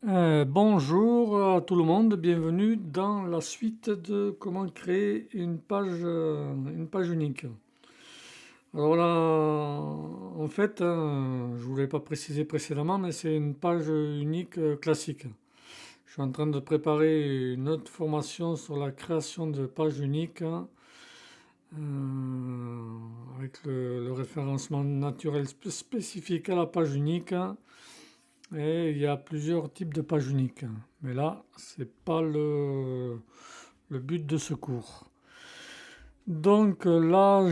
Bonjour à tout le monde, bienvenue dans la suite de comment créer une page unique. Alors là, en fait, je voulais pas préciser précédemment, mais c'est une page unique classique. Je suis en train de préparer une autre formation sur la création de pages uniques avec le référencement naturel spécifique à la page unique. Et il y a plusieurs types de pages uniques. Mais là, c'est pas le but de ce cours. Donc là, on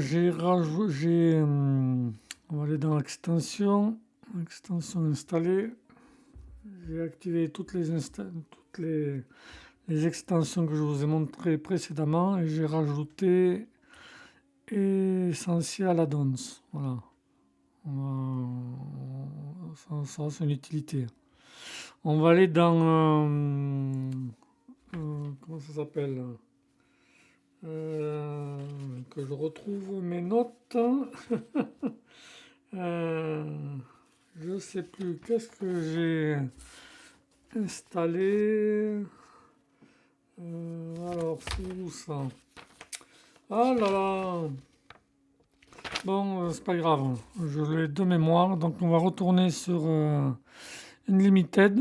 va aller dans l'extension, extension installée. J'ai activé toutes les extensions que je vous ai montrées précédemment et j'ai rajouté Essential Add-ons. Voilà. Ça, c'est une utilité. On va aller dans comment ça s'appelle? Que je retrouve mes notes. Je sais plus. Qu'est-ce que j'ai installé? Alors, c'est où ça? Ah là là! Bon, c'est pas grave. Je l'ai de mémoire. Donc, on va retourner sur Unlimited.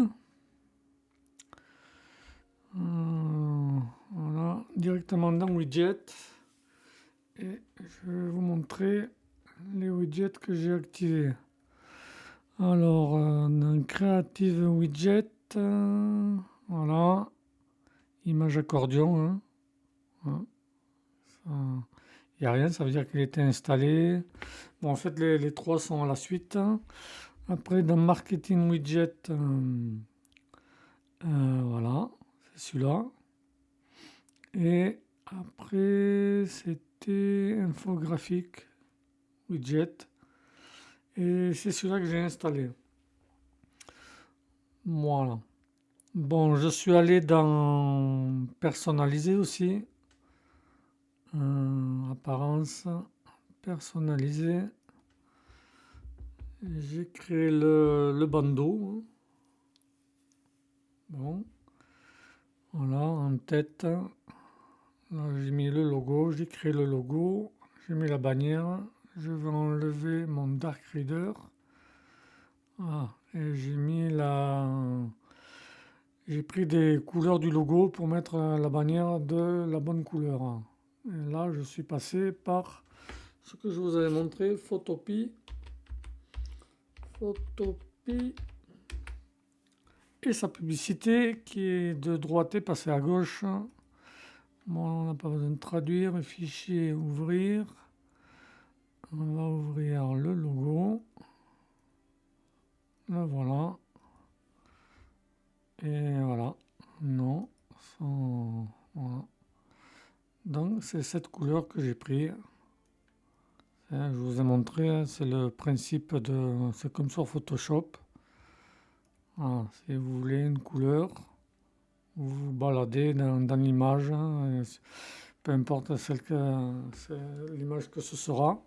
Voilà, directement dans Widget. Et je vais vous montrer les widgets que j'ai activés. Alors, dans Creative Widget, voilà, image accordion. Hein. Il n'y a rien, ça veut dire qu'il était installé. Bon, en fait, les trois sont à la suite. Après, dans Marketing Widget, voilà, c'est celui-là. Et après, c'était Infographique Widget. Et c'est celui-là que j'ai installé. Voilà. Bon, je suis allé dans Personnaliser aussi. Apparence, personnaliser. J'ai créé le bandeau. Bon. Voilà, en tête. Là, j'ai mis le logo, j'ai créé le logo. J'ai mis la bannière. Je vais enlever mon Dark Reader. Ah, et j'ai pris des couleurs du logo pour mettre la bannière de la bonne couleur. Et là, je suis passé par ce que je vous avais montré, Photopea. Et sa publicité qui est de droite et passée à gauche. Bon, on n'a pas besoin de traduire. Fichier, ouvrir. On va ouvrir le logo. Là, voilà. Et voilà. Non. Voilà. Donc, c'est cette couleur que j'ai pris. Je vous ai montré, c'est le principe de... C'est comme sur Photoshop. Voilà, si vous voulez une couleur, vous vous baladez dans l'image, peu importe l'image que ce sera.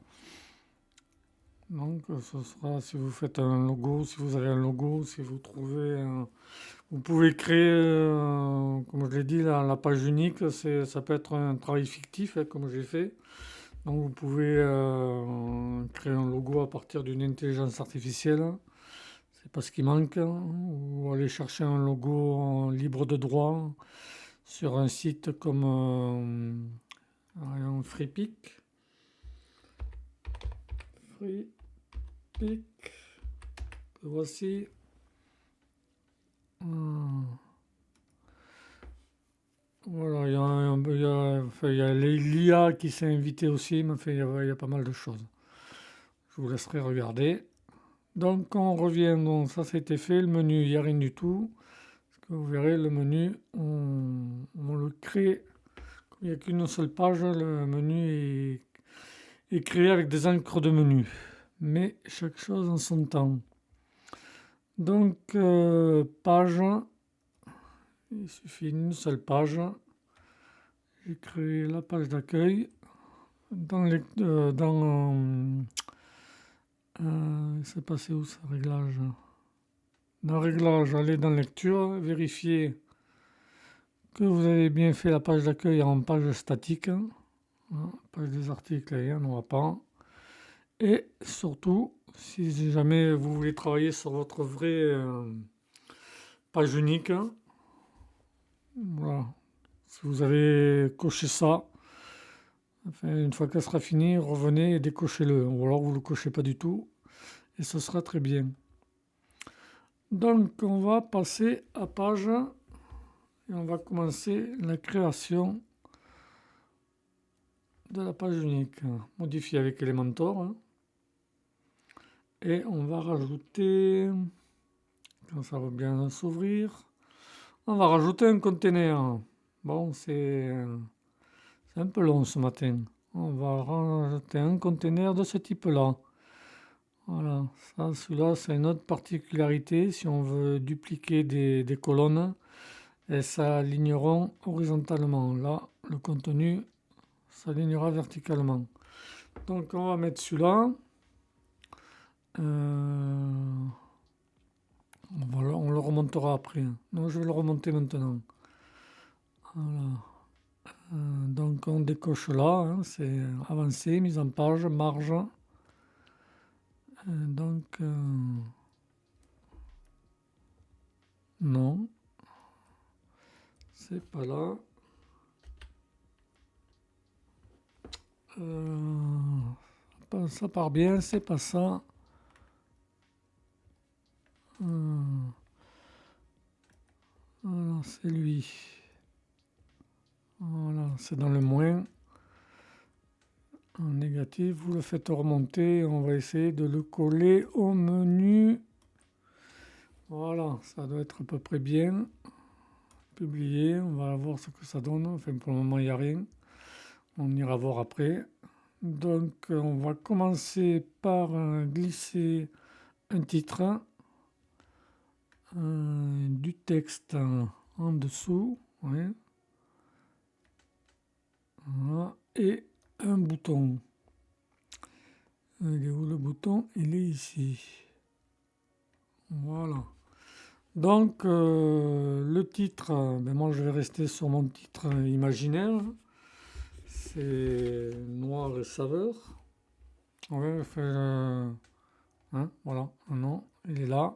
Donc ce sera, si vous faites un logo, si vous avez un logo, si vous trouvez... vous pouvez créer, comme je l'ai dit, la page unique, ça peut être un travail fictif, comme j'ai fait. Donc vous pouvez créer un logo à partir d'une intelligence artificielle. C'est pas ce qui manque. Ou aller chercher un logo libre de droit sur un site comme Freepik. Voici. Voilà, il y a l'IA qui s'est invitée aussi, mais enfin, il y a pas mal de choses. Je vous laisserai regarder. Donc on revient, donc ça c'était fait, le menu, il n'y a rien du tout. Vous verrez, le menu, on le crée. Comme il n'y a qu'une seule page, le menu est créé avec des encres de menu. Mais chaque chose en son temps. Donc, page, il suffit d'une seule page. J'ai créé la page d'accueil. C'est passé où ce réglage? Dans Réglages, allez dans Lecture, vérifiez que vous avez bien fait la page d'accueil en page statique. Page des articles, il n'y en aura pas. Et surtout, si jamais vous voulez travailler sur votre vraie page unique, voilà. Si vous avez coché ça, enfin, une fois qu'elle sera finie, revenez et décochez-le. Ou alors vous ne le cochez pas du tout et ce sera très bien. Donc on va passer à page et on va commencer la création de la page unique. Modifier avec Elementor. Et on va rajouter, quand ça va bien s'ouvrir, on va rajouter un container. Bon, c'est un peu long ce matin. On va rajouter un container de ce type-là. Voilà, ça, celui-là, c'est une autre particularité. Si on veut dupliquer des colonnes, elles s'aligneront horizontalement. Là, le contenu s'alignera verticalement. Donc, on va mettre celui-là. On le remontera après. Non, je vais le remonter maintenant. Voilà. Donc, on décoche là. C'est avancé, mise en page, marge. Donc, non, c'est pas là. Ça part bien, c'est pas ça. Voilà, c'est lui. Voilà, c'est dans le moins. En négatif, vous le faites remonter. On va essayer de le coller au menu. Voilà, ça doit être à peu près bien. Publier, on va voir ce que ça donne. Enfin, pour le moment, il n'y a rien. On ira voir après. Donc, on va commencer par glisser un titre, du texte en dessous, ouais. Voilà. Et un bouton. Il est où le bouton? Il est ici. Voilà. Donc, le titre, ben moi je vais rester sur mon titre imaginaire. C'est Noir et Saveur. Ouais, voilà, non, il est là.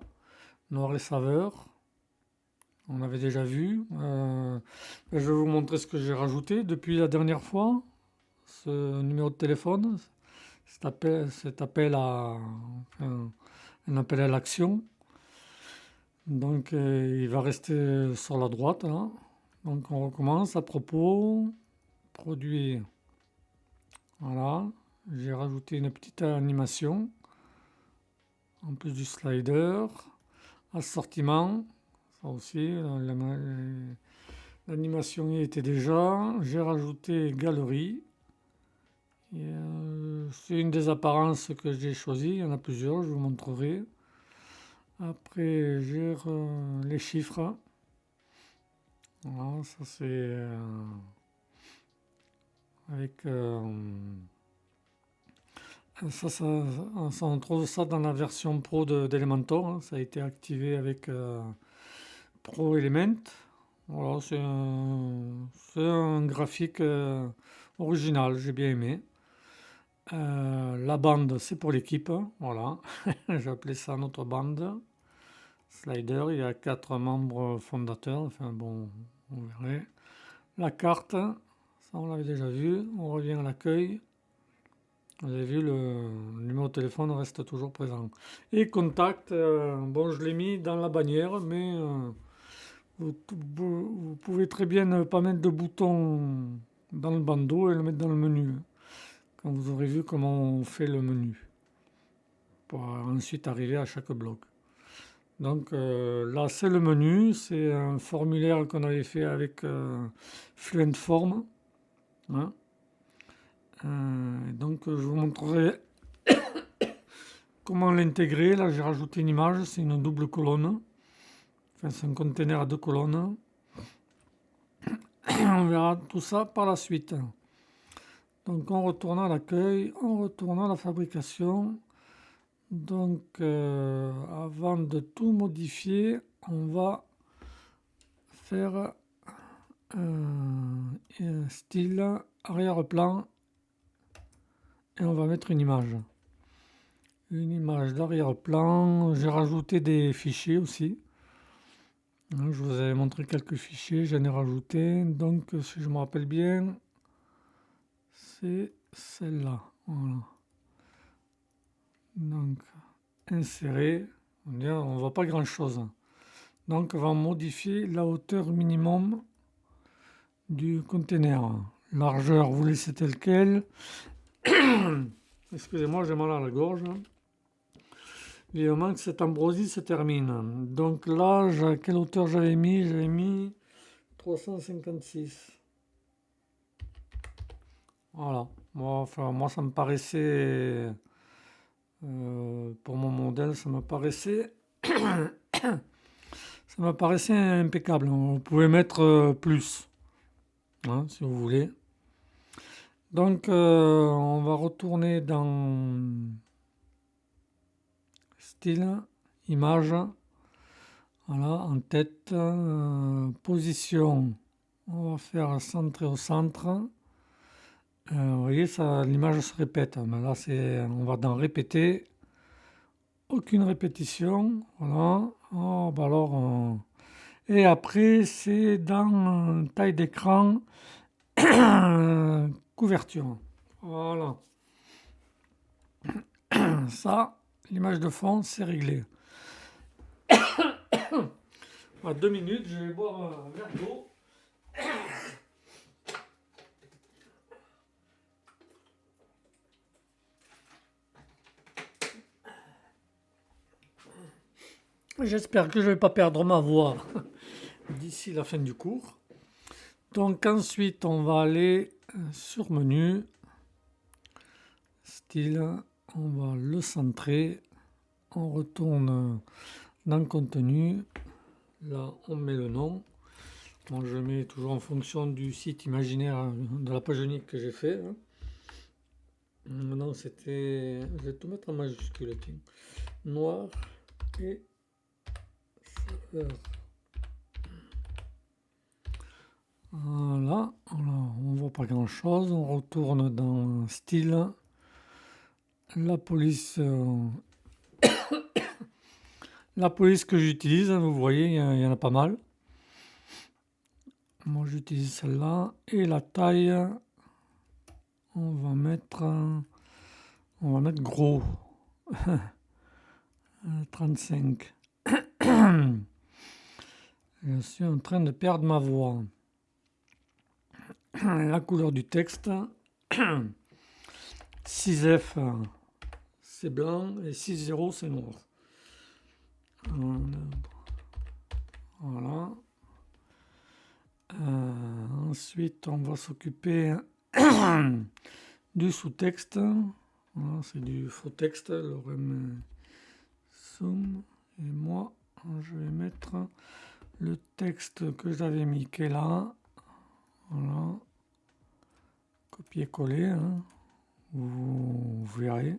Noir et Saveur. On avait déjà vu. Je vais vous montrer ce que j'ai rajouté depuis la dernière fois. Ce numéro de téléphone, cet appel enfin, un appel à l'action. Donc il va rester sur la droite là. Donc on recommence à propos, produit. Voilà, j'ai rajouté une petite animation en plus du slider. Assortiment, ça aussi, l'animation y était déjà. J'ai rajouté galerie. C'est une des apparences que j'ai choisies. Il y en a plusieurs, je vous montrerai. Après, j'ai les chiffres. Voilà, ça c'est avec on trouve ça dans la version pro d'Elementor. Ça a été activé avec Pro Element. Voilà, c'est un graphique original, j'ai bien aimé. La bande, c'est pour l'équipe. Voilà, j'ai appelé ça notre bande. Slider, il y a 4 membres fondateurs. Enfin bon, on verrait. La carte, ça on l'avait déjà vu. On revient à l'accueil. Vous avez vu, le numéro de téléphone reste toujours présent. Et contact, bon, je l'ai mis dans la bannière, mais vous pouvez très bien ne pas mettre de bouton dans le bandeau et le mettre dans le menu. Quand vous aurez vu comment on fait le menu. Pour ensuite arriver à chaque bloc. Donc là, c'est le menu. C'est un formulaire qu'on avait fait avec Fluent Form. Hein. Donc je vous montrerai comment l'intégrer. Là, j'ai rajouté une image. C'est une double colonne. Enfin, c'est un container à 2 colonnes. On verra tout ça par la suite. Donc on retourne à l'accueil, on retourne à la fabrication. Donc, avant de tout modifier, on va faire un style arrière-plan et on va mettre une image. Une image d'arrière-plan. J'ai rajouté des fichiers aussi. Je vous avais montré quelques fichiers, j'en ai rajouté. Donc, si je me rappelle bien, c'est celle-là. Voilà. Donc, insérer. On ne voit pas grand-chose. Donc, on va modifier la hauteur minimum du conteneur. Largeur, vous laissez tel quel. Excusez-moi, j'ai mal à la gorge. Évidemment que cette ambrosie se termine. Donc là, à quelle hauteur j'avais mis? J'avais mis 356. Voilà. Moi, ça me paraissait... pour mon modèle, ça me paraissait... ça me paraissait impeccable. Vous pouvez mettre plus, hein, si vous voulez. Donc, on va retourner dans style, image, voilà, en tête, position, on va faire centrer au centre. Vous voyez, ça, l'image se répète, mais là, on va dans répéter, aucune répétition, voilà. Oh, bah alors, et après, c'est dans taille d'écran, couverture, voilà. Ça, l'image de fond, c'est réglé. À 2 minutes, je vais boire un verre d'eau. J'espère que je ne vais pas perdre ma voix d'ici la fin du cours. Donc ensuite, on va aller sur menu, style, on va le centrer, on retourne dans contenu, là on met le nom. Moi je mets toujours en fonction du site imaginaire de la page unique que j'ai fait. Maintenant c'était, je vais tout mettre en majuscule, tiens. Noir et serveur. Voilà, on voit pas grand chose, on retourne dans style, la police que j'utilise, vous voyez, il y en a pas mal. Moi j'utilise celle-là, et la taille, on va mettre gros, 35. Je suis en train de perdre ma voix. La couleur du texte, 6F c'est blanc et 6-0 c'est noir. Voilà. Ensuite on va s'occuper du sous-texte. Voilà, c'est du faux texte, Lorem Sum. Et moi je vais mettre le texte que j'avais mis qui est là. Voilà. Copier-coller, hein. Vous verrez.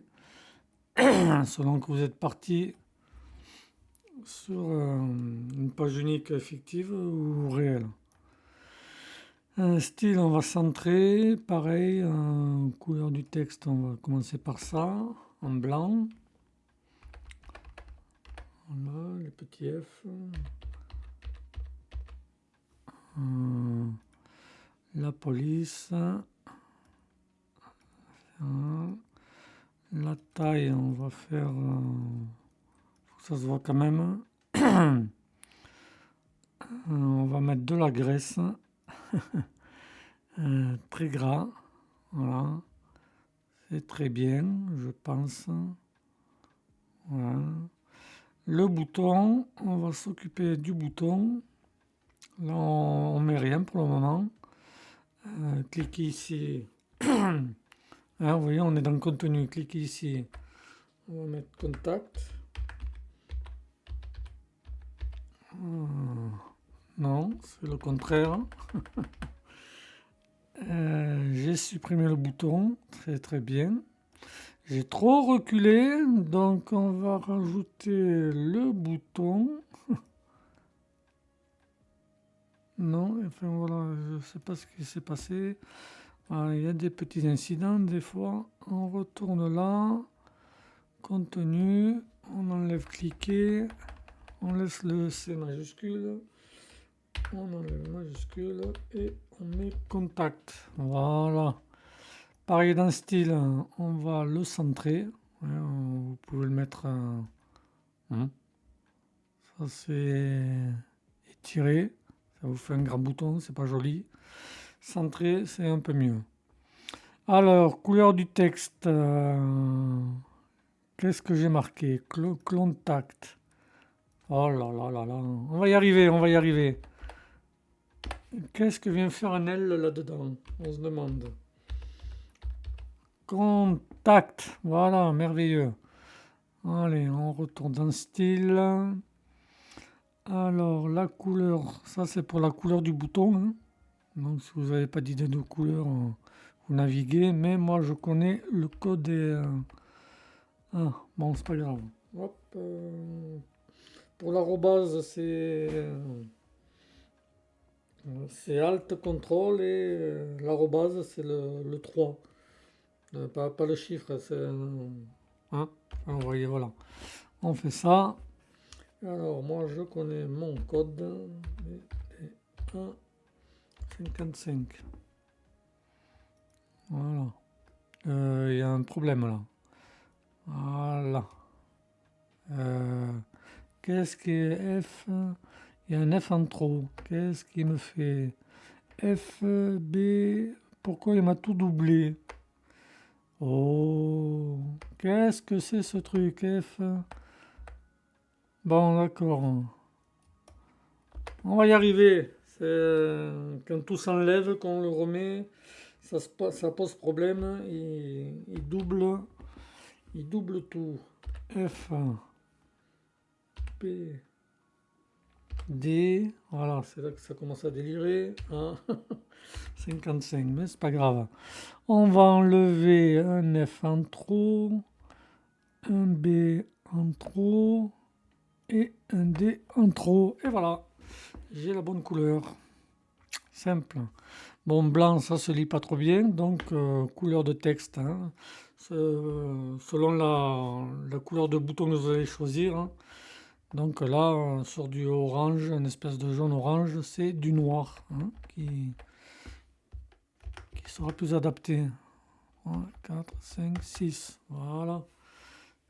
Selon que vous êtes parti sur une page unique fictive ou réelle. Un style, on va centrer. Pareil, couleur du texte, on va commencer par ça, en blanc. Voilà, les petits F. La police. La taille, on va faire... faut que ça se voit quand même. On va mettre de la graisse. Très gras. Voilà. C'est très bien, je pense. Voilà. Le bouton, on va s'occuper du bouton. Là, on met rien pour le moment. Cliquez ici. Vous voyez, on est dans le contenu. Cliquez ici. On va mettre contact. Non, c'est le contraire. J'ai supprimé le bouton. Très très bien. J'ai trop reculé, donc on va rajouter le bouton. Non, enfin voilà, je ne sais pas ce qui s'est passé. Voilà, il y a des petits incidents des fois. On retourne là, contenu, on enlève cliquer, on laisse le C majuscule, on enlève majuscule et on met contact. Voilà. Pareil dans style, on va le centrer. Ouais, vous pouvez le mettre. Ça c'est étiré. Ça vous fait un grand bouton, c'est pas joli. Centré, c'est un peu mieux. Alors, couleur du texte. Qu'est-ce que j'ai marqué? Contact. Oh là là là là. On va y arriver, on va y arriver. Qu'est-ce que vient faire un L là-dedans? On se demande. Contact. Voilà, merveilleux. Allez, on retourne dans style. Alors, la couleur. Ça, c'est pour la couleur du bouton. Hein. Donc, si vous n'avez pas d'idée de couleur, vous naviguez. Mais moi, je connais le code et... Ah, bon, c'est pas grave. Hop, pour l'arrobase, c'est Alt Contrôle et l'arrobase, c'est le 3. Pas le chiffre, c'est... Hein, vous voyez, voilà. On fait ça. Alors, moi, je connais mon code. 1,55. Voilà. Il y a un problème là. Voilà. Qu'est-ce qui est F? Il y a un F en trop. Qu'est-ce qui me fait F, B? Pourquoi il m'a tout doublé? Oh, qu'est-ce que c'est ce truc F? Bon, d'accord. On va y arriver. C'est quand tout s'enlève, qu'on le remet, ça pose problème. Il double tout. F, P, D. Voilà, c'est là que ça commence à délirer. Hein. 55, mais c'est pas grave. On va enlever un F en trop, un B en trop et un D en trop. Et voilà, j'ai la bonne couleur. Simple. Bon, blanc, ça se lit pas trop bien, donc couleur de texte. Hein. Selon la couleur de bouton que vous allez choisir. Hein. Donc là, sur du orange, une espèce de jaune-orange, c'est du noir hein, qui sera plus adapté. 3, 4, 5, 6. Voilà.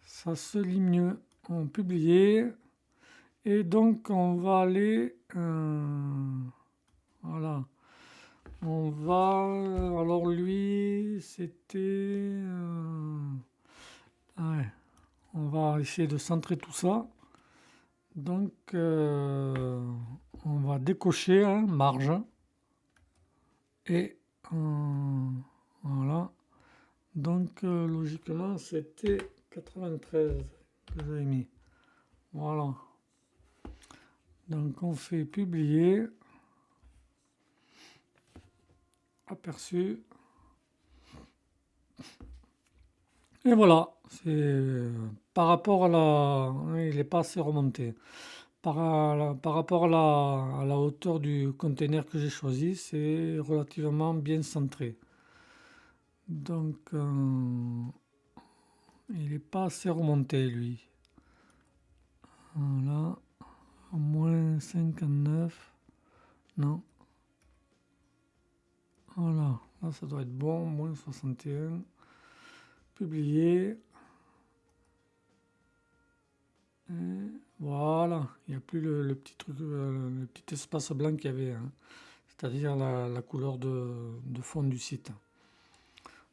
Ça se lit mieux. On publie. Et donc, on va aller... voilà. On va... Alors, lui, c'était... ouais. On va essayer de centrer tout ça. Donc, on va décocher, hein, marge. Et... voilà. Donc, logiquement, c'était 93 que j'avais mis. Voilà. Donc, on fait publier. Aperçu. Et voilà. C'est par rapport à la... Il n'est pas assez remonté. Par rapport à la hauteur du conteneur que j'ai choisi, c'est relativement bien centré. Donc, il n'est pas assez remonté, lui. Voilà. Moins 59. Non. Voilà. Là, ça doit être bon. Moins 61. Publier. Et voilà. Il n'y a plus le petit truc, le petit espace blanc qu'il y avait. Hein. C'est-à-dire la couleur de fond du site.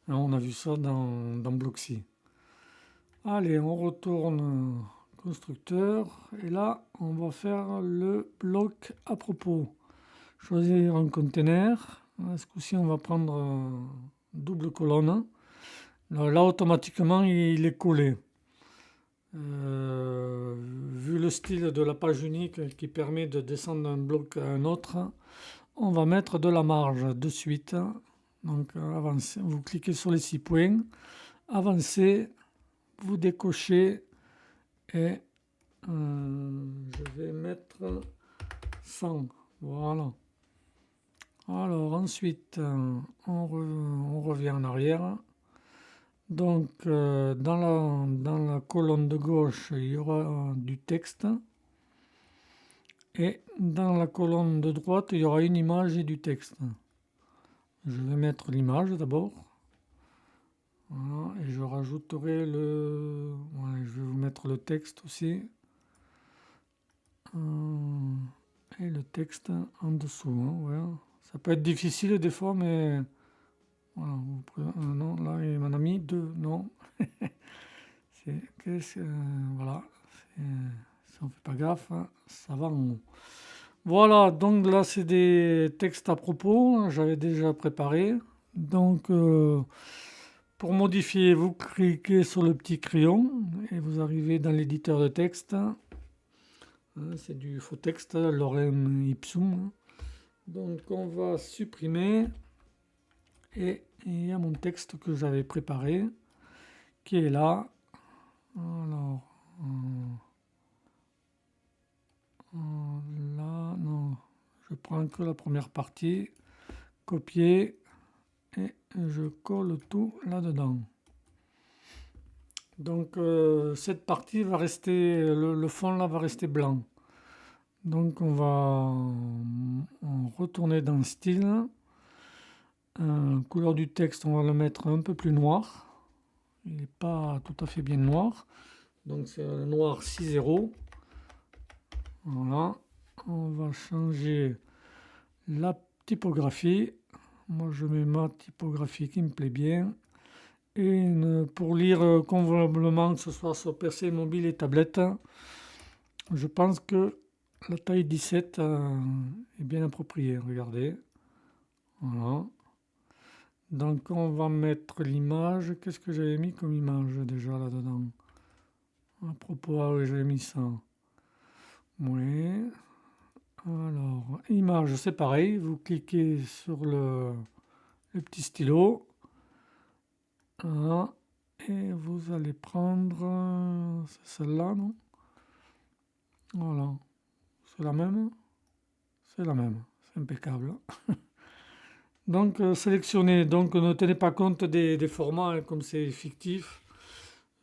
Là, on a vu ça dans Blocksy. Allez, on retourne constructeur. Et là, on va faire le bloc à propos. Choisir un conteneur. Ce coup-ci, on va prendre double colonne. Là, automatiquement, il est collé. Vu le style de la page unique qui permet de descendre d'un bloc à un autre, on va mettre de la marge de suite. Donc, avancez. Vous cliquez sur les 6 points. avancez, vous décochez et je vais mettre 100. Voilà. Alors ensuite, on revient en arrière. Donc dans la colonne de gauche, il y aura du texte. Et dans la colonne de droite, il y aura une image et du texte. Je vais mettre l'image d'abord. Voilà, et je rajouterai voilà, je vais vous mettre le texte aussi. Et le texte en dessous. Voilà. Ça peut être difficile des fois, mais voilà. Non, là, il m'en a mis 2. Non. Voilà. Si on ne fait pas gaffe, ça va en haut. Voilà, donc là, c'est des textes à propos. J'avais déjà préparé. Donc, pour modifier, vous cliquez sur le petit crayon et vous arrivez dans l'éditeur de texte. C'est du faux texte, lorem ipsum. Donc on va supprimer et il y a mon texte que j'avais préparé qui est là. Alors, là, non, je prends que la première partie, copier et je colle tout là-dedans. Donc cette partie va rester, le fond là va rester blanc. Donc on va retourner dans style. Couleur du texte, on va le mettre un peu plus noir. Il n'est pas tout à fait bien noir. Donc c'est un noir 6.0. Voilà. On va changer la typographie. Moi je mets ma typographie qui me plaît bien. Et pour lire convenablement, que ce soit sur PC, mobile et tablette, je pense que la taille 17 est bien appropriée. Regardez. Voilà. Donc on va mettre l'image. Qu'est-ce que j'avais mis comme image déjà là-dedans? À propos, oui, j'avais mis ça. Oui. Alors, image, c'est pareil. Vous cliquez sur le petit stylo. Voilà. Et vous allez prendre... C'est celle-là, non? Voilà. C'est la même? C'est la même. C'est impeccable. Donc, sélectionnez. Donc, ne tenez pas compte des formats, comme c'est fictif.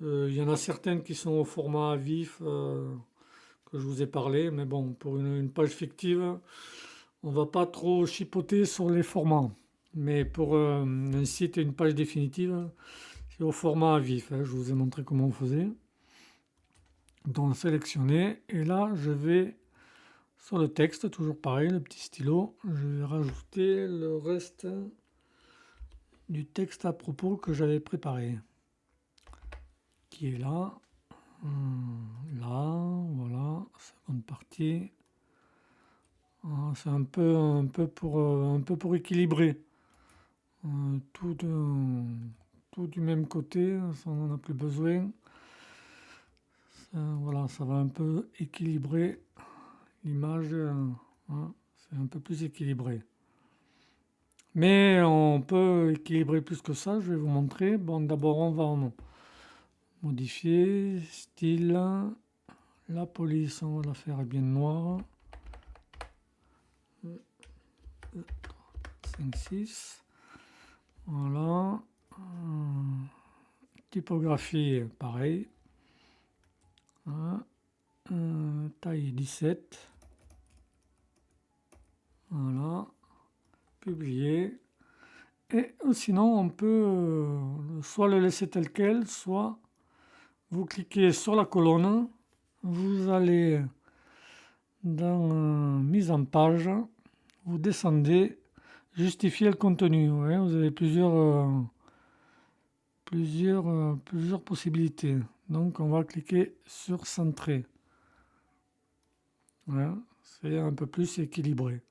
Il y en a certaines qui sont au format vif que je vous ai parlé. Mais bon, pour une page fictive, on va pas trop chipoter sur les formats. Mais pour un site et une page définitive, c'est au format vif. Je vous ai montré comment on faisait. Donc, sélectionner. Et là, je vais... Sur le texte, toujours pareil, le petit stylo, je vais rajouter le reste du texte à propos que j'avais préparé, qui est là, là, voilà, seconde partie. C'est un peu pour équilibrer tout du même côté, ça on n'en a plus besoin. Voilà, ça va un peu équilibrer l'image, c'est un peu plus équilibré. Mais on peut équilibrer plus que ça, je vais vous montrer. Bon, d'abord on va modifier, style, la police on va la faire bien noire. 5, 6. Voilà. Typographie, pareil. Taille 17. Voilà. Publier. Et sinon, on peut soit le laisser tel quel, soit vous cliquez sur la colonne, vous allez dans mise en page, vous descendez, justifier le contenu. Ouais, vous avez plusieurs possibilités. Donc, on va cliquer sur centrer. Voilà, c'est un peu plus équilibré.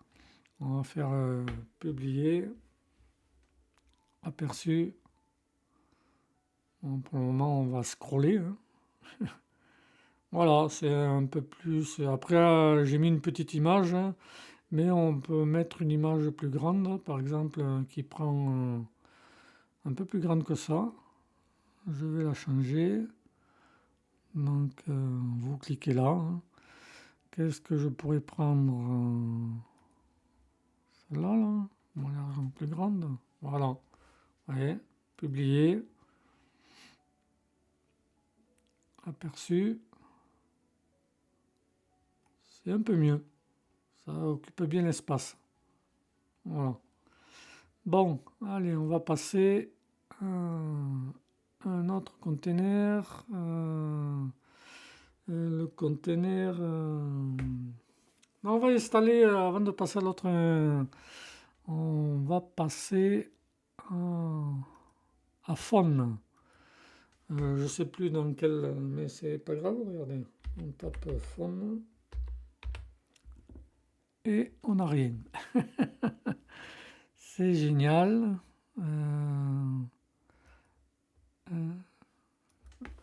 On va faire publier, aperçu. Bon, pour le moment, on va scroller. Voilà, c'est un peu plus. Après, j'ai mis une petite image, mais on peut mettre une image plus grande, par exemple, qui prend un peu plus grande que ça. je vais la changer. Donc vous cliquez là. Hein. Qu'est-ce que je pourrais prendre celle-là, là, la plus grande. Voilà. Vous voyez, publier. Aperçu. C'est un peu mieux. Ça occupe bien l'espace. Voilà. Bon, allez, on va passer à un autre container. Le container. Non, on va installer, avant de passer à l'autre, on va passer à Faune. Je sais plus dans quel, mais c'est pas grave, regardez. On tape Faune. Et on n'a rien. C'est génial.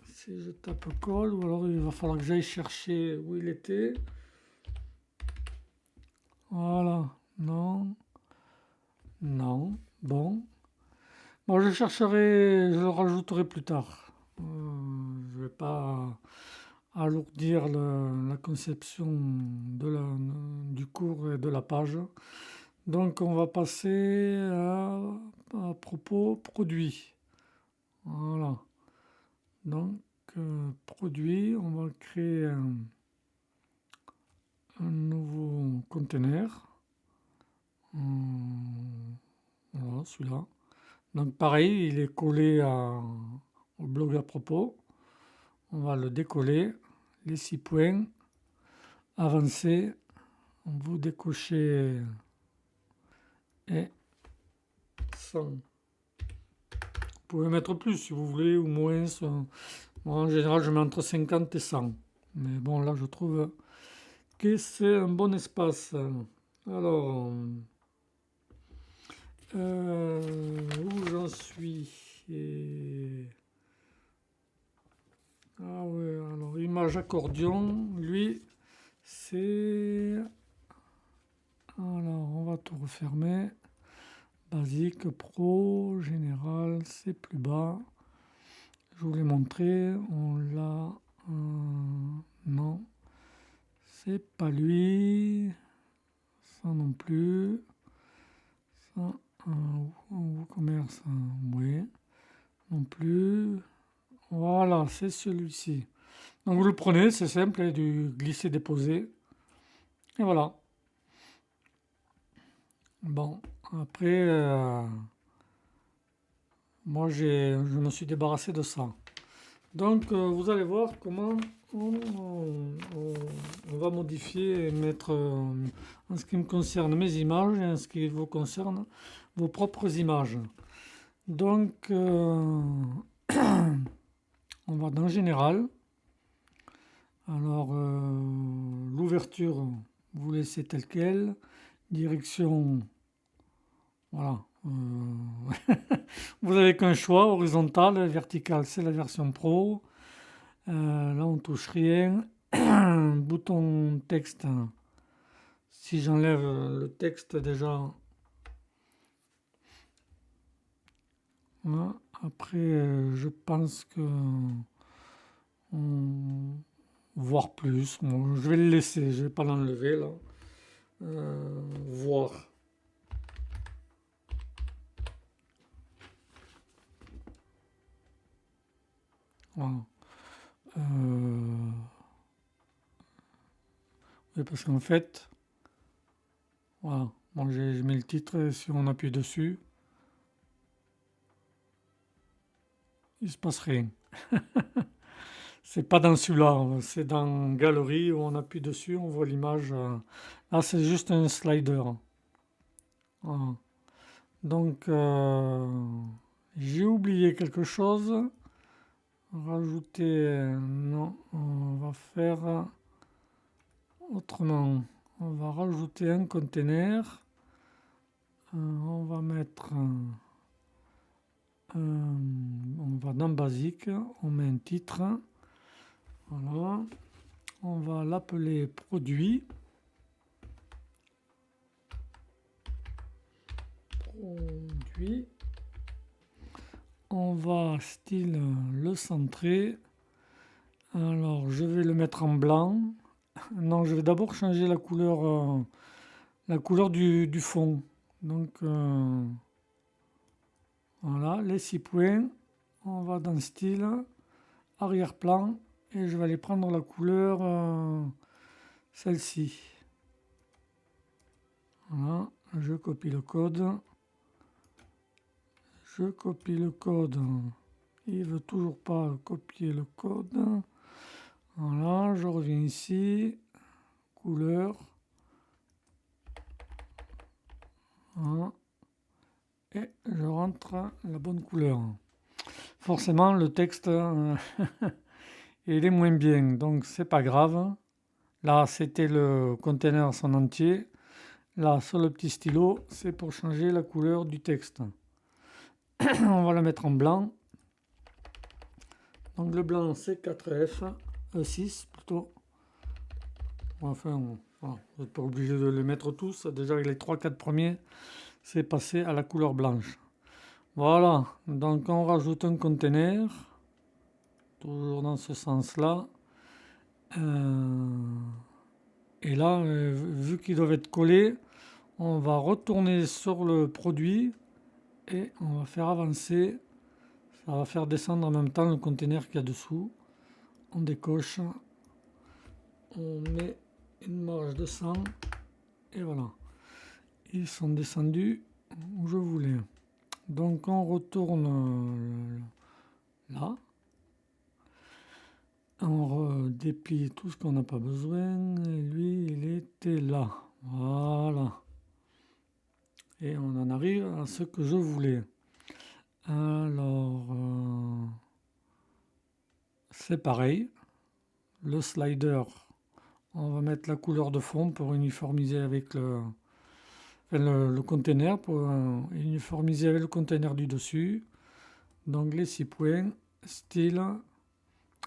Si je tape call, ou alors il va falloir que j'aille chercher où il était. Voilà. Non. Non. Bon. Bon, je chercherai, je le rajouterai plus tard. Je vais pas alourdir la conception du cours et de la page. Donc on va passer à propos produit. Voilà. Donc produit, on va créer un nouveau conteneur. Voilà, celui-là. Donc pareil, il est collé au blog à propos. On va le décoller. Les 6 points. Avancer. Vous décochez et 100. Vous pouvez mettre plus si vous voulez ou moins. Moi, en général, je mets entre 50 et 100. Mais bon, là, je trouve que c'est un bon espace. Alors, où j'en suis Ah ouais, alors image accordion, lui, c'est... Alors, on va tout refermer. Basique, pro, général, c'est plus bas. Je vous l'ai montré, on l'a... non, c'est pas lui. Ça non plus. Ça, WooCommerce, oui. Non plus. Voilà, c'est celui-ci. Donc vous le prenez, c'est simple, et du glisser-déposer. Et voilà. Bon, après, moi je me suis débarrassé de ça. Donc vous allez voir comment on va modifier et mettre, en ce qui me concerne, mes images et en ce qui vous concerne, vos propres images. Donc on va dans Général. Alors l'ouverture, vous laissez telle quelle. Direction, voilà. Vous n'avez qu'un choix, horizontal, vertical, c'est la version pro. Là, on touche rien. Bouton texte. Si j'enlève le texte déjà. Voilà. Après, je pense que voir plus. Bon, je vais le laisser, je ne vais pas l'enlever là. Voir. Voilà. Oui, parce qu'en fait, voilà. Bon, je mets le titre et si on appuie dessus, il se passe rien. C'est pas dans celui-là, c'est dans Galerie où on appuie dessus, on voit l'image. Là, c'est juste un slider. Voilà. Donc, j'ai oublié quelque chose. Rajouter, non, on va faire autrement. On va rajouter un container. On va mettre, on va dans basique, on met un titre. Voilà. On va l'appeler produit. On va style le centrer. Alors je vais le mettre en blanc. Non, je vais d'abord changer la couleur du fond. Donc voilà, les 6 points. On va dans style, arrière-plan, et je vais aller prendre la couleur, celle-ci. Voilà, je copie le code. Je copie le code. Il veut toujours pas copier le code. Voilà, je reviens ici. Couleur. Voilà. Et je rentre la bonne couleur. Forcément, le texte, il est moins bien, donc c'est pas grave. Là, c'était le conteneur en son entier. Là, sur le petit stylo, c'est pour changer la couleur du texte. On va le mettre en blanc. Donc le blanc, c'est 4F, E6 plutôt. Enfin, voilà, vous n'êtes pas obligé de les mettre tous. Déjà, avec les 3-4 premiers, c'est passé à la couleur blanche. Voilà, donc on rajoute un conteneur, toujours dans ce sens-là. Et là, vu qu'ils doivent être collés, on va retourner sur le produit et on va faire avancer. Ça va faire descendre en même temps le conteneur qu'il y a dessous. On décoche, on met une marge de 100 et voilà. Ils sont descendus où je voulais. Donc on retourne là. On déplie tout ce qu'on n'a pas besoin. Et lui, il était là. Voilà. Et on en arrive à ce que je voulais. Alors, c'est pareil. Le slider, on va mettre la couleur de fond pour uniformiser avec le container, pour uniformiser avec le container du dessus. Donc les 6 points, style,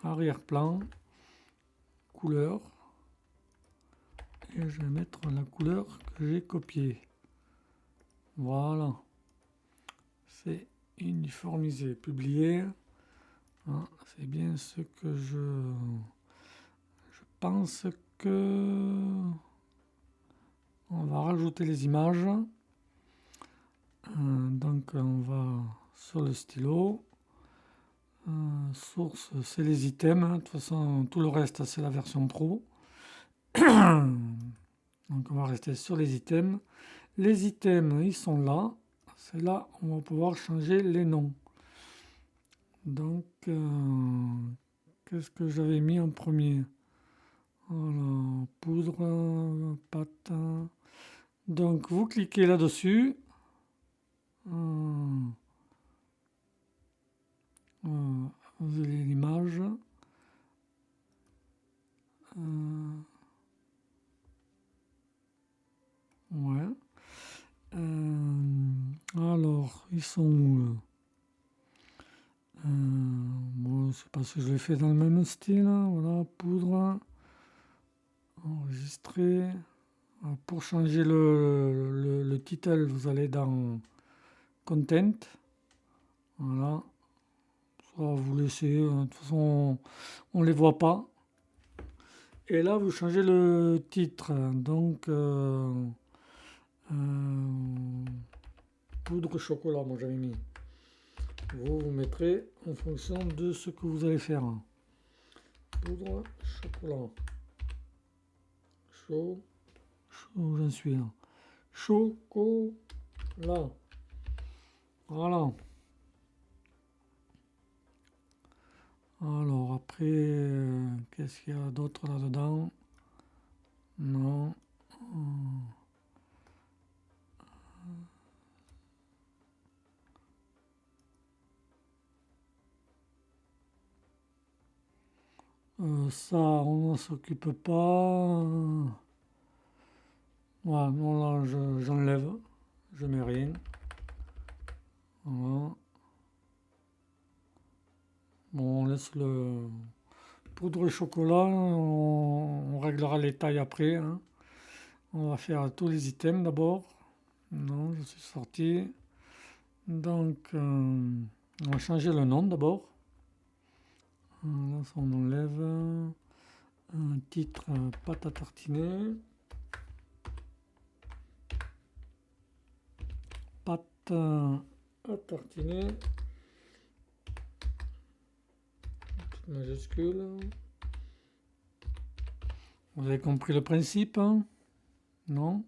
arrière-plan, couleur. Et je vais mettre la couleur que j'ai copiée. Voilà. C'est uniformisé, publié. Ah, c'est bien ce que je pense que on va rajouter les images. Donc on va sur le stylo. Source, c'est les items. De toute façon, tout le reste, c'est la version pro. Donc on va rester sur les items. Les items, ils sont là. C'est là où on va pouvoir changer les noms. Donc, qu'est-ce que j'avais mis en premier? Voilà, poudre, pâte. Donc, vous cliquez là-dessus. Vous avez l'image. Ouais. Alors, ils sont où? Bon, c'est parce que je l'ai fait dans le même style. Voilà, poudre. Enregistrer. Pour changer le title, vous allez dans Content. Voilà. Soit vous laissez. De toute façon, on ne les voit pas. Et là, vous changez le titre. Donc, poudre chocolat, moi j'avais mis. Vous mettrez en fonction de ce que vous allez faire. Poudre chocolat. Chaud, j'en suis là. Chocolat. Voilà. Alors après, qu'est-ce qu'il y a d'autre là-dedans? Non. Ça, on ne s'occupe pas. Voilà, non, là, j'enlève. Je mets rien. Voilà. Bon, on laisse le poudre et chocolat. On réglera les tailles après. Hein. On va faire tous les items d'abord. Non, je suis sorti. Donc, On va changer le nom d'abord. Là, on enlève un titre pâte à tartiner. Pâte à tartiner. Tout majuscule. Vous avez compris le principe, hein? Non?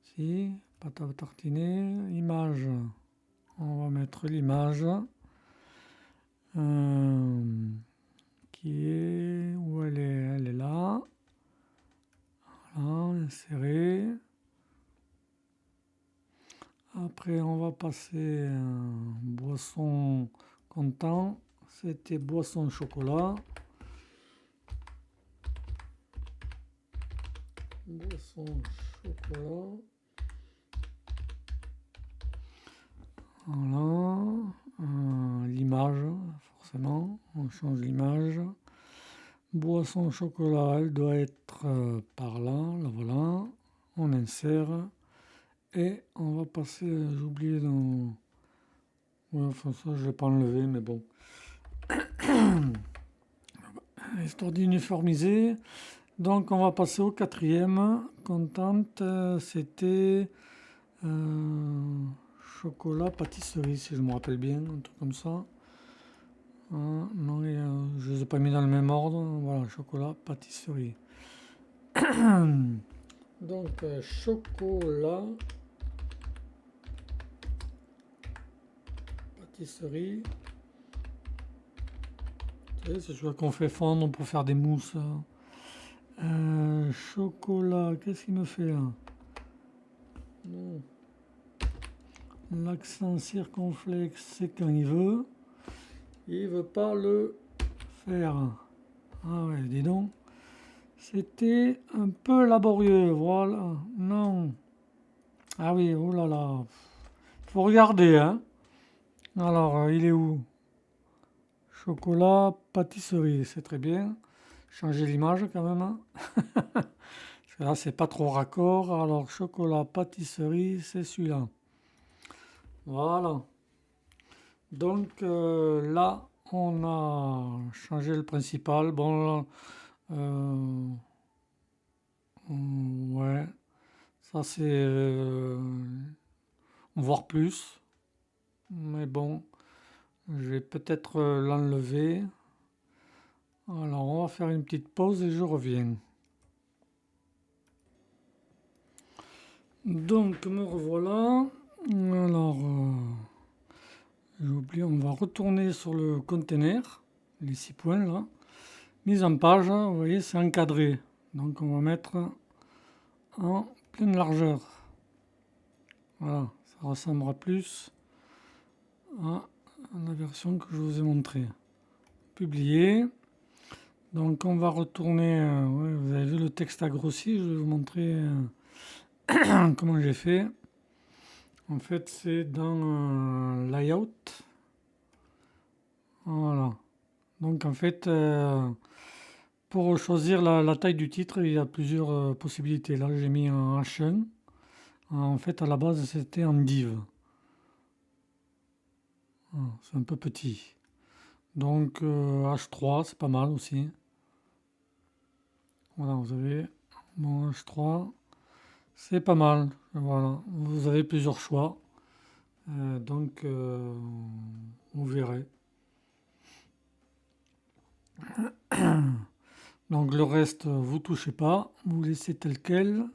Si, pâte à tartiner, image. On va mettre l'image qui est où elle est là. Voilà, insérer. Après, on va passer boisson content. C'était boisson chocolat. Boisson chocolat. Voilà. L'image, forcément. On change l'image. Boisson chocolat, elle doit être par là. Là, voilà. On insère. Et on va passer, j'ai oublié dans... Ouais, enfin ça, je ne vais pas enlever, mais bon. Histoire d'uniformiser. Donc on va passer au quatrième. Content, c'était chocolat pâtisserie, si je me rappelle bien, un truc comme ça. Non, je ne les ai pas mis dans le même ordre. Voilà, chocolat pâtisserie. Donc chocolat pâtisserie. C'est celui qu'on fait fondre pour faire des mousses. Chocolat, qu'est-ce qu'il me fait là? Non. L'accent circonflexe, c'est quand il veut. Il veut pas le faire. Ah ouais, dis donc. C'était un peu laborieux, voilà. Non. Ah oui, oh là là. Faut regarder, hein. Alors, il est où? Chocolat, pâtisserie, c'est très bien. Changer l'image quand même, hein. Parce que là, c'est pas trop raccord. Alors, chocolat, pâtisserie, c'est celui-là. Voilà. Donc là, on a changé le principal. Bon, ouais, ça c'est voir plus. Mais bon, je vais peut-être l'enlever. Alors, on va faire une petite pause et je reviens. Donc, me revoilà. Alors, j'ai oublié, on va retourner sur le container, les 6 points là. Mise en page, vous voyez, c'est encadré. Donc, on va mettre en pleine largeur. Voilà, ça ressemblera plus à la version que je vous ai montrée. Publier. Donc on va retourner, ouais, vous avez vu le texte a grossi, je vais vous montrer comment j'ai fait. En fait c'est dans layout. Voilà. Donc en fait pour choisir la taille du titre, il y a plusieurs possibilités. Là j'ai mis un H1. En fait à la base c'était en div. Voilà, c'est un peu petit. Donc H3 c'est pas mal aussi. Voilà, vous avez mon H3, c'est pas mal. Voilà, vous avez plusieurs choix. Donc, vous verrez. Donc, le reste, vous touchez pas. Vous laissez tel quel.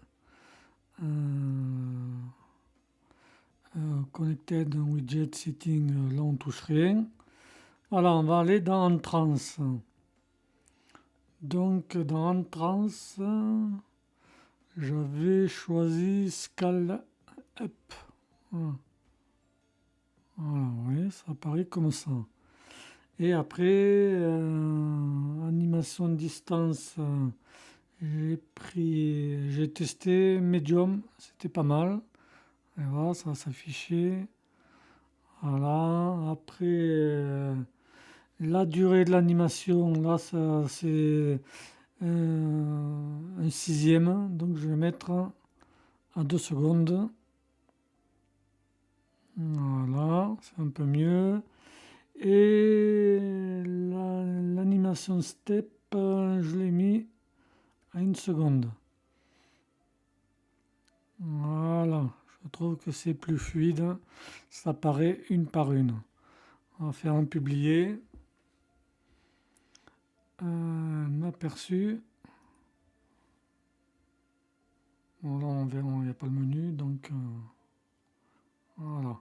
Connected widget setting, là, on touche rien. Voilà, on va aller dans Entrance. Donc, dans Entrance, j'avais choisi Scale Up. Voilà. Voilà, oui, ça apparaît comme ça. Et après, animation de distance, j'ai testé Medium, c'était pas mal. Et voilà, ça va s'afficher. Voilà, après, la durée de l'animation, là, c'est un sixième, donc je vais mettre à 2 secondes. Voilà, c'est un peu mieux. Et l'animation step, je l'ai mis à 1 seconde. Voilà, je trouve que c'est plus fluide. Ça paraît une par une. On va faire un publier. Un aperçu. Bon, là, on verra, il n'y a pas le menu, donc voilà.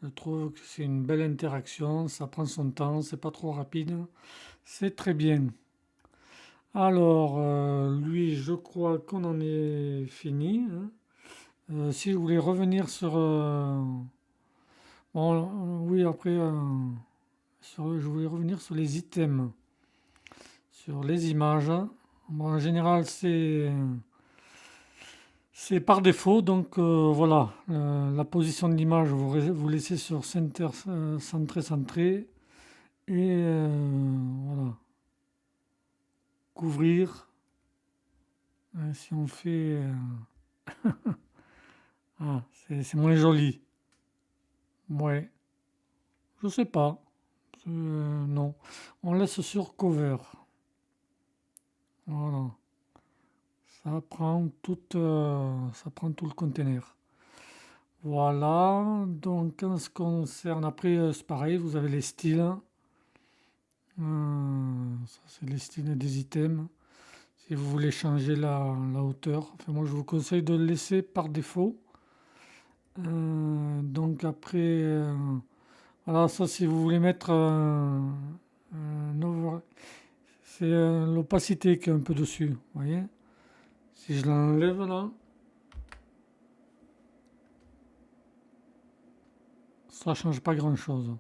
Je trouve que c'est une belle interaction, ça prend son temps, c'est pas trop rapide, c'est très bien. Alors, lui, je crois qu'on en est fini, hein. Si je voulais revenir sur... bon, oui, après, je voulais revenir sur les items, sur les images. Bon, en général, c'est par défaut, donc voilà, la position de l'image, vous laissez sur center, centré, centré, et voilà, couvrir. Si on fait... ah, c'est moins joli. Ouais, je sais pas. Non, on laisse sur cover. Voilà, ça prend tout le container. Voilà, donc en ce qui concerne, après c'est pareil, vous avez les styles. Ça c'est les styles des items. Si vous voulez changer la hauteur, enfin, moi je vous conseille de le laisser par défaut. Donc après, voilà, ça si vous voulez mettre c'est l'opacité qui est un peu dessus, vous voyez. Si je l'enlève là, ça change pas grand chose.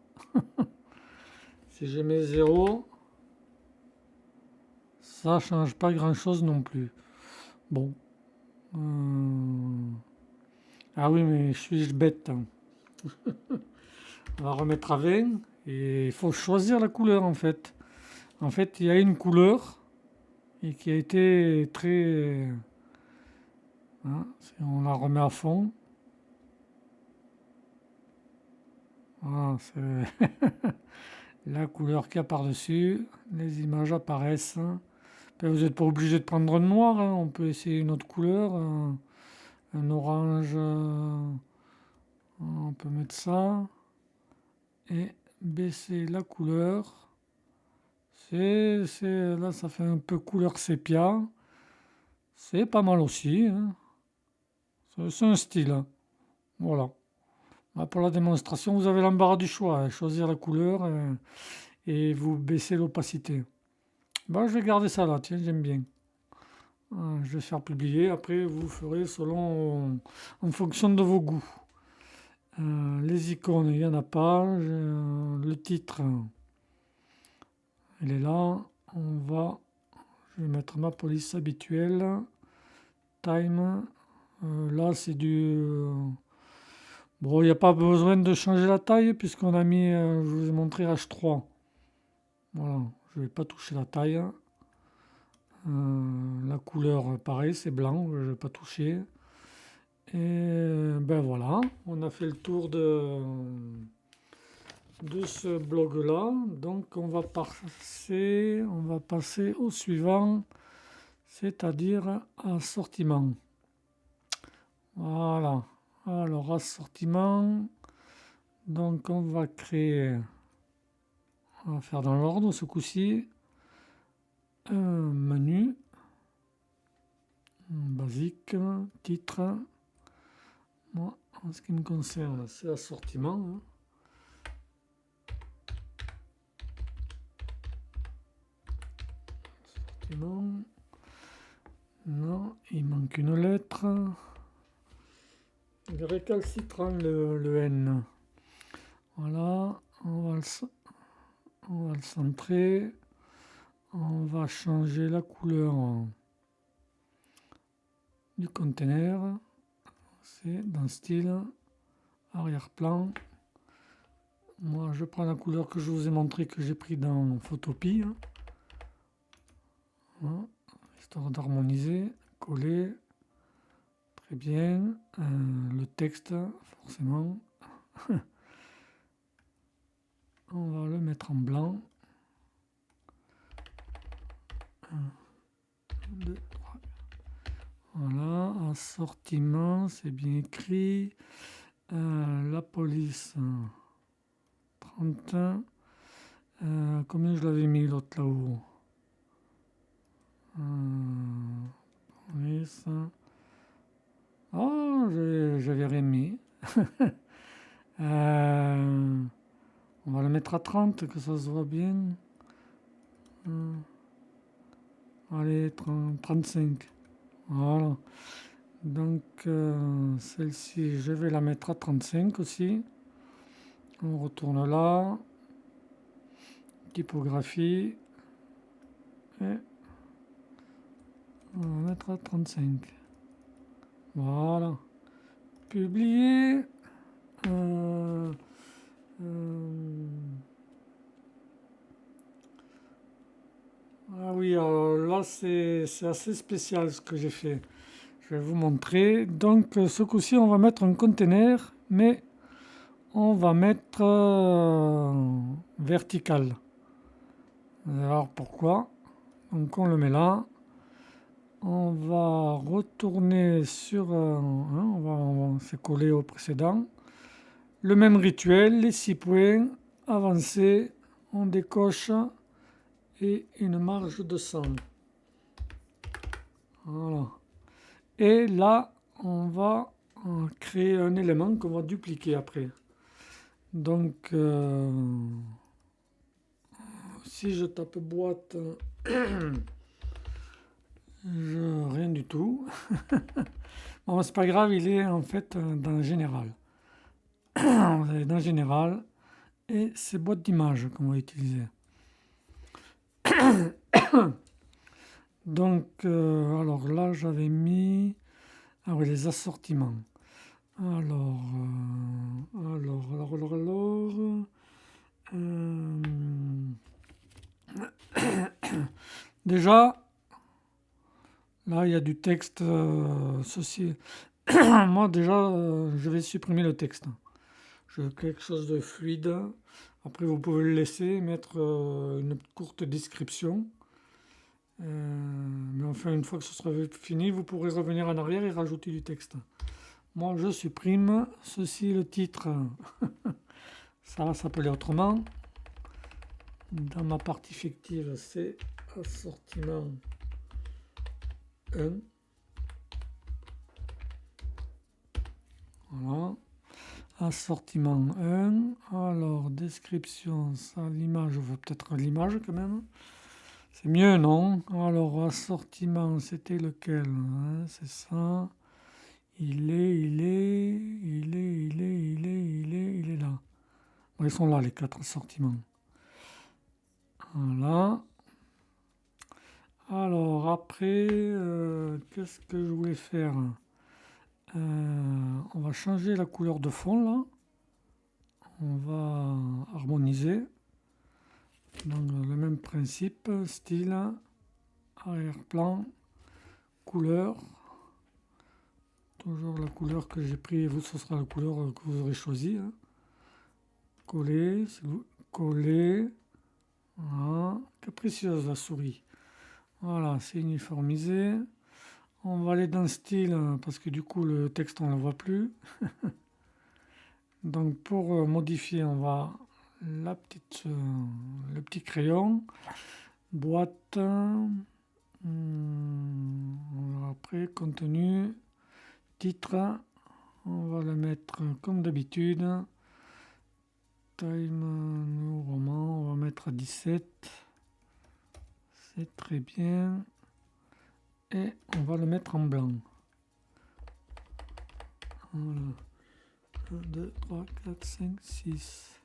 Si je mets 0, ça change pas grand chose non plus. Bon. Ah oui, mais suis-je bête, hein. On va remettre à 20 et il faut choisir la couleur en fait. En fait, il y a une couleur et qui a été très... hein, si on la remet à fond. Voilà, c'est la couleur qu'il y a par-dessus. Les images apparaissent. Vous n'êtes pas obligé de prendre un noir, hein. On peut essayer une autre couleur. Un orange. On peut mettre ça. Et baisser la couleur. Là, ça fait un peu couleur sépia. C'est pas mal aussi, hein. C'est un style, hein. Voilà. Là, pour la démonstration, vous avez l'embarras du choix, hein. Choisir la couleur et vous baissez l'opacité. Bon, je vais garder ça là, tiens, j'aime bien. Je vais faire publier. Après, vous ferez en fonction de vos goûts. Les icônes, il n'y en a pas. Le titre, il est là. Je vais mettre ma police habituelle. Time. Là, c'est du... bon, il n'y a pas besoin de changer la taille puisqu'on a mis, je vous ai montré H3. Voilà, je ne vais pas toucher la taille. La couleur, pareil, c'est blanc, je ne vais pas toucher. Et ben voilà, on a fait le tour de ce blog-là. Donc on va passer au suivant, c'est-à-dire assortiment. Voilà. Alors assortiment. Donc on va faire dans l'ordre ce coup-ci. Un menu. Basique, titre. Moi, en ce qui me concerne, c'est assortiment, hein. Assortiment. Non, il manque une lettre. Il est récalcitrant le N. Voilà, on va le centrer. On va changer la couleur du conteneur. C'est dans style, arrière-plan. Moi, je prends la couleur que je vous ai montré, que j'ai pris dans Photopea. Voilà, histoire d'harmoniser, coller. Très bien. Le texte, forcément. On va le mettre en blanc. 1, 2, 3. Voilà, assortiment, c'est bien écrit. La police, 31. Combien je l'avais mis l'autre là-haut? Police. Oh, j'avais rien mis. On va le mettre à 30, que ça se voit bien. Allez, 35. Voilà. Donc, celle-ci, je vais la mettre à 35 aussi. On retourne là. Typographie. Et on va mettre à 35. Voilà. Publier. Ah oui, alors là c'est assez spécial ce que j'ai fait. Je vais vous montrer. Donc ce coup-ci on va mettre un conteneur, mais on va mettre vertical. Alors pourquoi? Donc on le met là. On va retourner sur... on va se coller au précédent. Le même rituel, les 6 points, avancer, on décoche et une marge de 100. Voilà. Et là, on va créer un élément qu'on va dupliquer après. Donc, si je tape boîte, rien du tout. Bon, c'est pas grave, il est en fait dans général. Vous allez dans général et c'est boîte d'image qu'on va utiliser. Donc, alors là, j'avais mis les assortiments. Alors, déjà, là, il y a du texte, ceci. Moi, déjà, je vais supprimer le texte. Je veux quelque chose de fluide. Après, vous pouvez le laisser, mettre une courte description. Mais enfin, une fois que ce sera fini, vous pourrez revenir en arrière et rajouter du texte. Moi, je supprime. Ceci, le titre, ça va s'appeler autrement. Dans ma partie fictive, c'est assortiment 1. Voilà. Assortiment 1. Alors, description, ça, l'image, je veux peut-être l'image quand même. C'est mieux, non? Alors, assortiment, c'était lequel? C'est ça. Il est là. Bon, ils sont là, les 4 assortiments. Voilà. Alors, après, qu'est-ce que je voulais faire? On va changer la couleur de fond, là. On va harmoniser. Donc, le même principe, style, arrière-plan, couleur. Toujours la couleur que j'ai pris, vous, ce sera la couleur que vous aurez choisie. Coller, coller. Voilà. Capricieuse la souris. Voilà, c'est uniformisé. On va aller dans style, parce que du coup, le texte, on ne le voit plus. Donc, pour modifier, on va le petit crayon. Boîte. Après, contenu. Titre. On va le mettre comme d'habitude. Time, New Roman, on va mettre à 17. C'est très bien. Et on va le mettre en blanc. Voilà. 1, 2, 3, 4, 5, 6.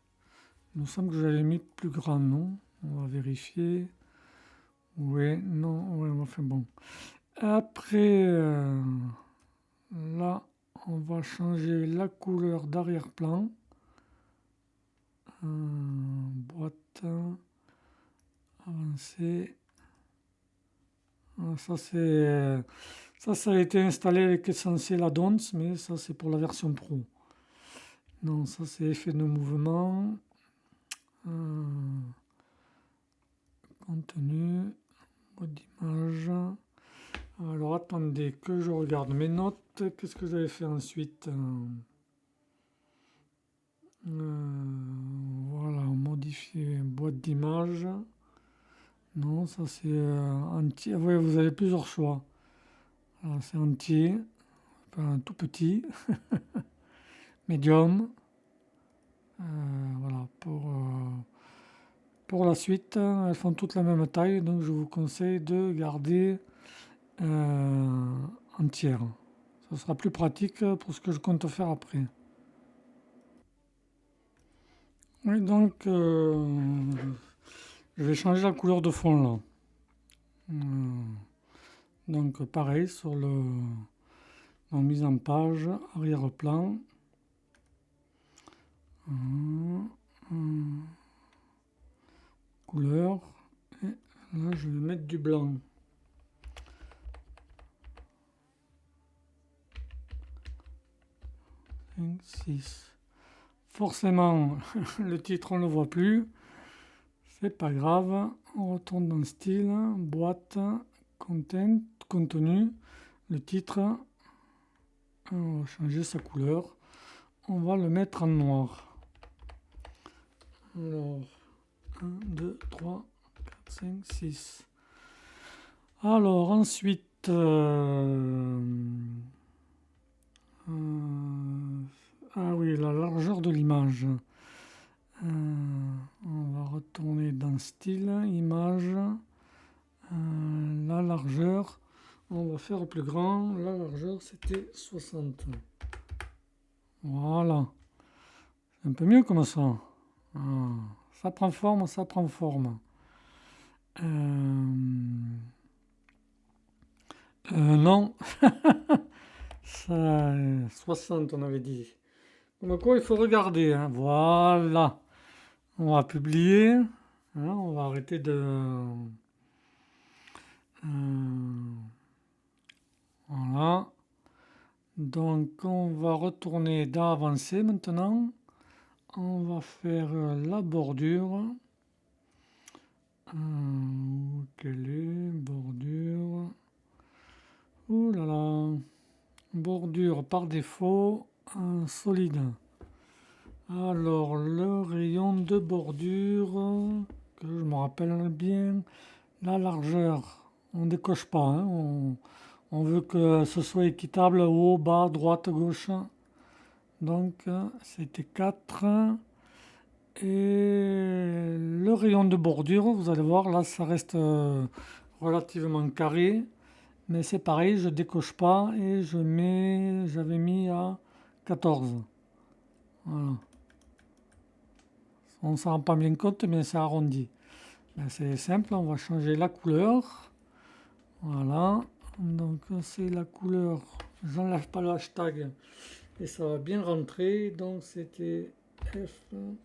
Il me semble que j'avais mis plus grand, non? On va vérifier. Oui, non, oui, enfin bon. Après, là, on va changer la couleur d'arrière-plan. Boîte. Avancer. Ça a été installé avec Essentiel Add-ons, mais ça c'est pour la version pro. Non, ça c'est effet de mouvement. Contenu, boîte d'image. Alors attendez que je regarde mes notes. Qu'est-ce que j'avais fait ensuite? Voilà, modifier boîte d'image. Non, ça c'est entier. Oui, vous avez plusieurs choix. Alors c'est entier, enfin, tout petit, médium. Voilà, pour la suite, elles font toutes la même taille, donc je vous conseille de garder entière. Ce sera plus pratique pour ce que je compte faire après. Oui, donc je vais changer la couleur de fond là. Donc pareil sur la mise en page, arrière-plan. Couleur. Et là je vais mettre du blanc. 5, 6. Forcément, le titre on ne le voit plus. C'est pas grave. On retourne dans style, boîte, content, contenu. Le titre, on va changer sa couleur. On va le mettre en noir. Alors, 1, 2, 3, 4, 5, 6. Alors, ensuite, ah oui, la largeur de l'image. On va retourner dans style, image, la largeur. On va faire plus grand. La largeur, c'était 60. Voilà. C'est un peu mieux comme ça. Ça prend forme, ça prend forme. Non. Ça, 60, on avait dit. Comme quoi, il faut regarder. Hein. Voilà. On va publier. Hein, on va arrêter de... voilà. Donc, on va retourner dans Avancer maintenant. On va faire la bordure. Quelle est bordure? Ouh là là. Bordure par défaut, solide. Alors, le rayon de bordure, que je me rappelle bien, la largeur, on décoche pas. Hein, on veut que ce soit équitable, haut, bas, droite, gauche. Donc, c'était 4. Et le rayon de bordure, vous allez voir, là, ça reste relativement carré. Mais c'est pareil, je décoche pas et j'avais mis à 14. Voilà. On ne s'en rend pas bien compte, mais c'est arrondi. Ben, c'est simple, on va changer la couleur. Voilà. Donc c'est la couleur. J'enlève pas le hashtag et ça va bien rentrer. Donc c'était FBDA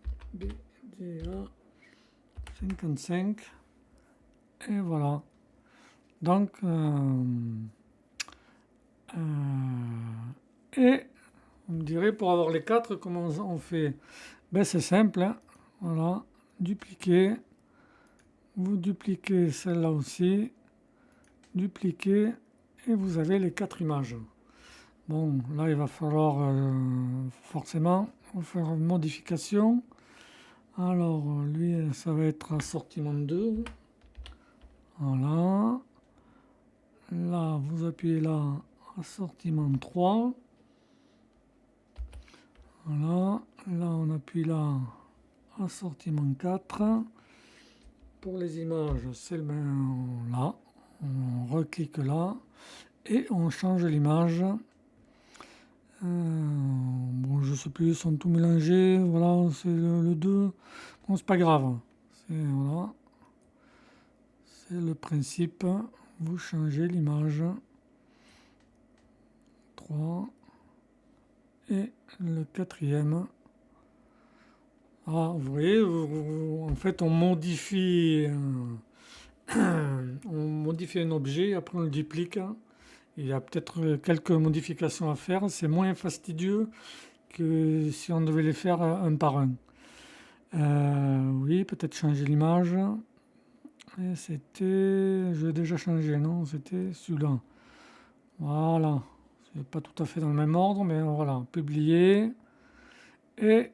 55. Et voilà. Donc et on me dirait pour avoir les 4, comment on fait? Ben c'est simple, hein. Voilà, dupliquer, vous dupliquez celle-là aussi, dupliquer, et vous avez les 4 images. Bon, là il va falloir forcément faire une modification. Alors lui, ça va être assortiment 2. Voilà. Là, vous appuyez là, assortiment 3. Voilà. Là, on appuie là, assortiment 4. Pour les images, c'est le même là. On reclique là et on change l'image. Bon, je sais plus, ils sont tous mélangés. Voilà, c'est le 2. Bon, c'est pas grave. Voilà. C'est le principe. Vous changez l'image. 3. Et le 4e. Ah, vous voyez, en fait, on modifie un objet, après on le duplique. Il y a peut-être quelques modifications à faire. C'est moins fastidieux que si on devait les faire un par un. Oui, peut-être changer l'image. Et c'était... Je l'ai déjà changé, non? C'était celui-là. Voilà. C'est pas tout à fait dans le même ordre, mais voilà. Publier. Et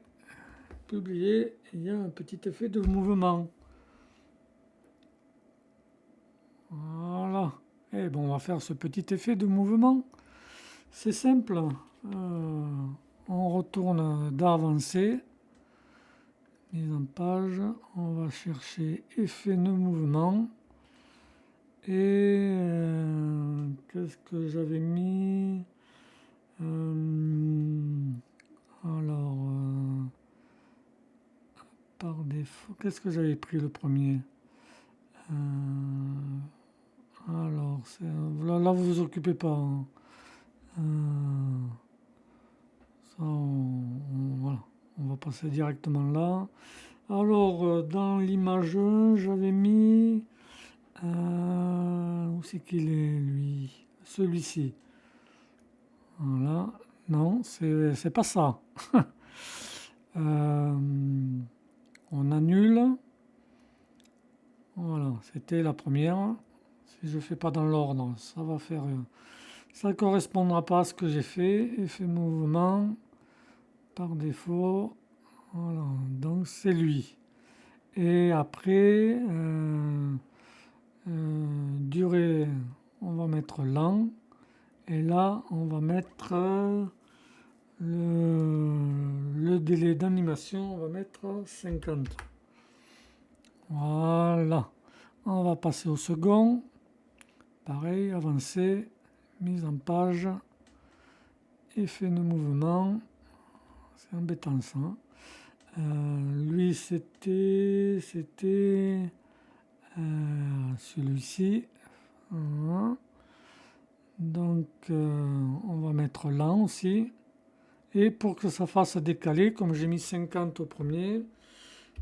publier, il y a un petit effet de mouvement. Voilà. Et bon, on va faire ce petit effet de mouvement. C'est simple. On retourne d'avancer. Mise en page. On va chercher effet de mouvement. Et qu'est-ce que j'avais mis? Alors, par défaut, qu'est-ce que j'avais pris le premier? Alors, là, vous vous occupez pas, hein. Ça, voilà, on va passer directement là. Alors, dans l'image 1, j'avais mis... où c'est qu'il est, lui? Celui-ci. Voilà. Non, c'est pas ça. On annule. Voilà, c'était la première. Si je fais pas dans l'ordre, ça va faire... ça ne correspondra pas à ce que j'ai fait. Effet mouvement. Par défaut. Voilà, donc c'est lui. Et après, durée, on va mettre lent. Et là, on va mettre le délai d'animation, on va mettre 50. Voilà. On va passer au second. Pareil, avancer, mise en page, effet de mouvement. C'est embêtant ça. Lui, c'était celui-ci. Voilà. Donc, on va mettre lent aussi. Et pour que ça fasse décaler, comme j'ai mis 50 au premier,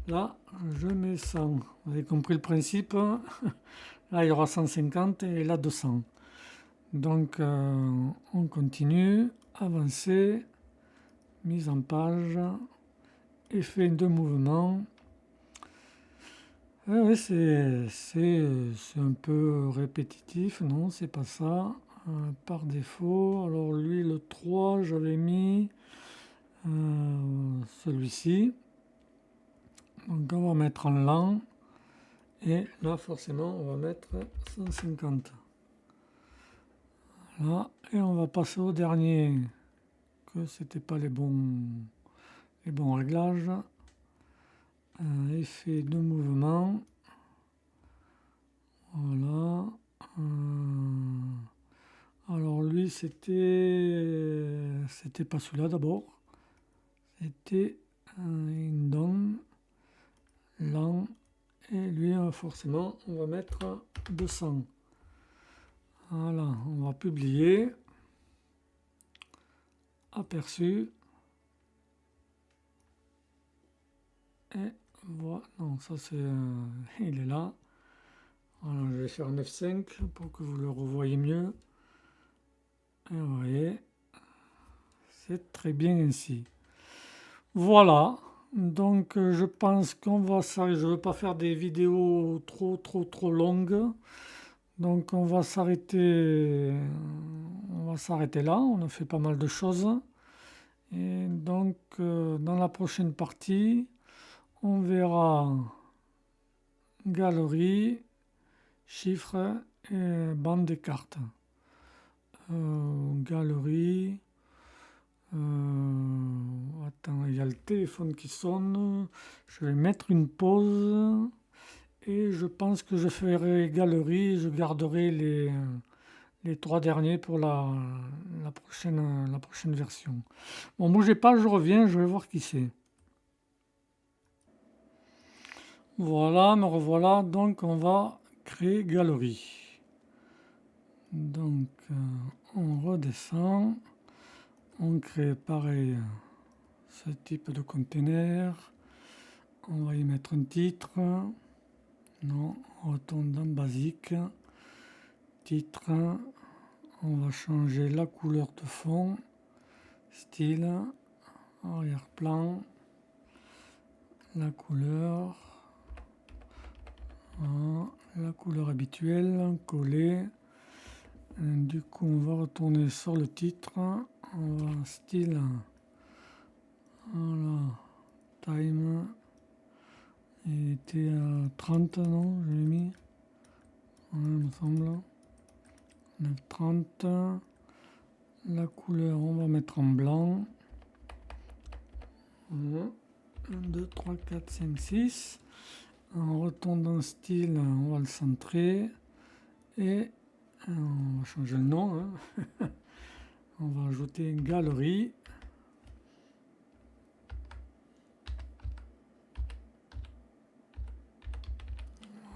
là, je mets 100. Vous avez compris le principe? Là, il y aura 150 et là, 200. Donc, on continue. Avancer. Mise en page. Effet de mouvement. Oui, c'est un peu répétitif. Non, c'est pas ça. Par défaut. Alors, lui, le 3, j'avais mis celui-ci. Donc, on va mettre en lent. Et là, forcément, on va mettre 150. Voilà. Et on va passer au dernier. Que c'était pas les bons réglages. Effet de mouvement. Voilà. Alors lui, c'était pas celui-là d'abord. C'était un don lent. Et lui, forcément, on va mettre 200. Voilà, on va publier. Aperçu. Et voilà. Non, ça c'est... il est là. Voilà, je vais faire un F5 pour que vous le revoyez mieux. Et vous voyez, c'est très bien ainsi. Voilà. Donc je pense qu'on va s'arrêter. Je ne veux pas faire des vidéos trop longues. Donc on va s'arrêter là. On a fait pas mal de choses. Et donc dans la prochaine partie, on verra galerie, chiffres et bande des cartes. Galerie. Attends, il y a le téléphone qui sonne. Je vais mettre une pause et je pense que je ferai galerie. Je garderai les 3 derniers pour la prochaine version. Bon, bougez pas, je reviens, je vais voir qui c'est. Voilà, me revoilà. Donc, on va créer galerie. Donc, on redescend. On crée pareil ce type de container. On va y mettre un titre. Non, on retourne dans basique. Titre. On va changer la couleur de fond. Style. arrière-plan, la couleur, voilà, la couleur habituelle, coller. Du coup, on va retourner sur le titre, on va style, voilà, time, il était à 30, non, je l'ai mis, voilà, il me semble, 9,30, la couleur, on va mettre en blanc, voilà. 1, 2, 3, 4, 5, 6. On retourne dans le style, on va le centrer. Et on va changer le nom. Hein. On va ajouter une galerie.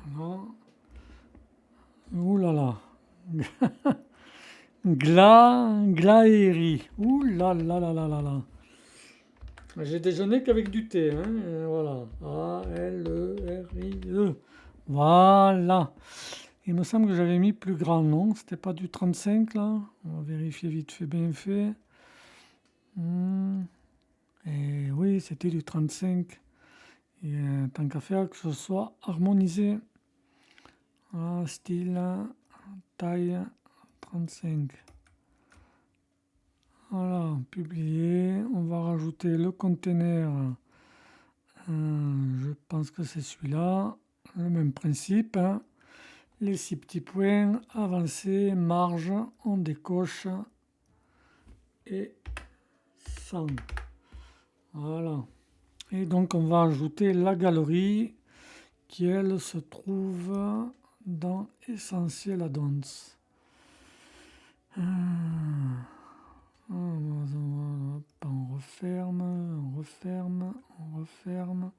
Voilà. Ouh là là. Glaéry. Ouh là là là là là là. J'ai déjeuné qu'avec du thé, hein. Voilà. A-L-E-R-I-E. Voilà. Il me semble que j'avais mis plus grand, non? C'était pas du 35 là? On va vérifier vite fait, bien fait. Et oui, c'était du 35. Et tant qu'à faire que ce soit harmonisé. Voilà, style, taille 35. Voilà, publier. On va rajouter le container. Je pense que c'est celui-là. Le même principe. Hein. Les 6 petits points. Avancer, marge. On décoche. Et 100. Voilà. Et donc on va ajouter la galerie qui elle se trouve dans Essentiel Addons. On referme.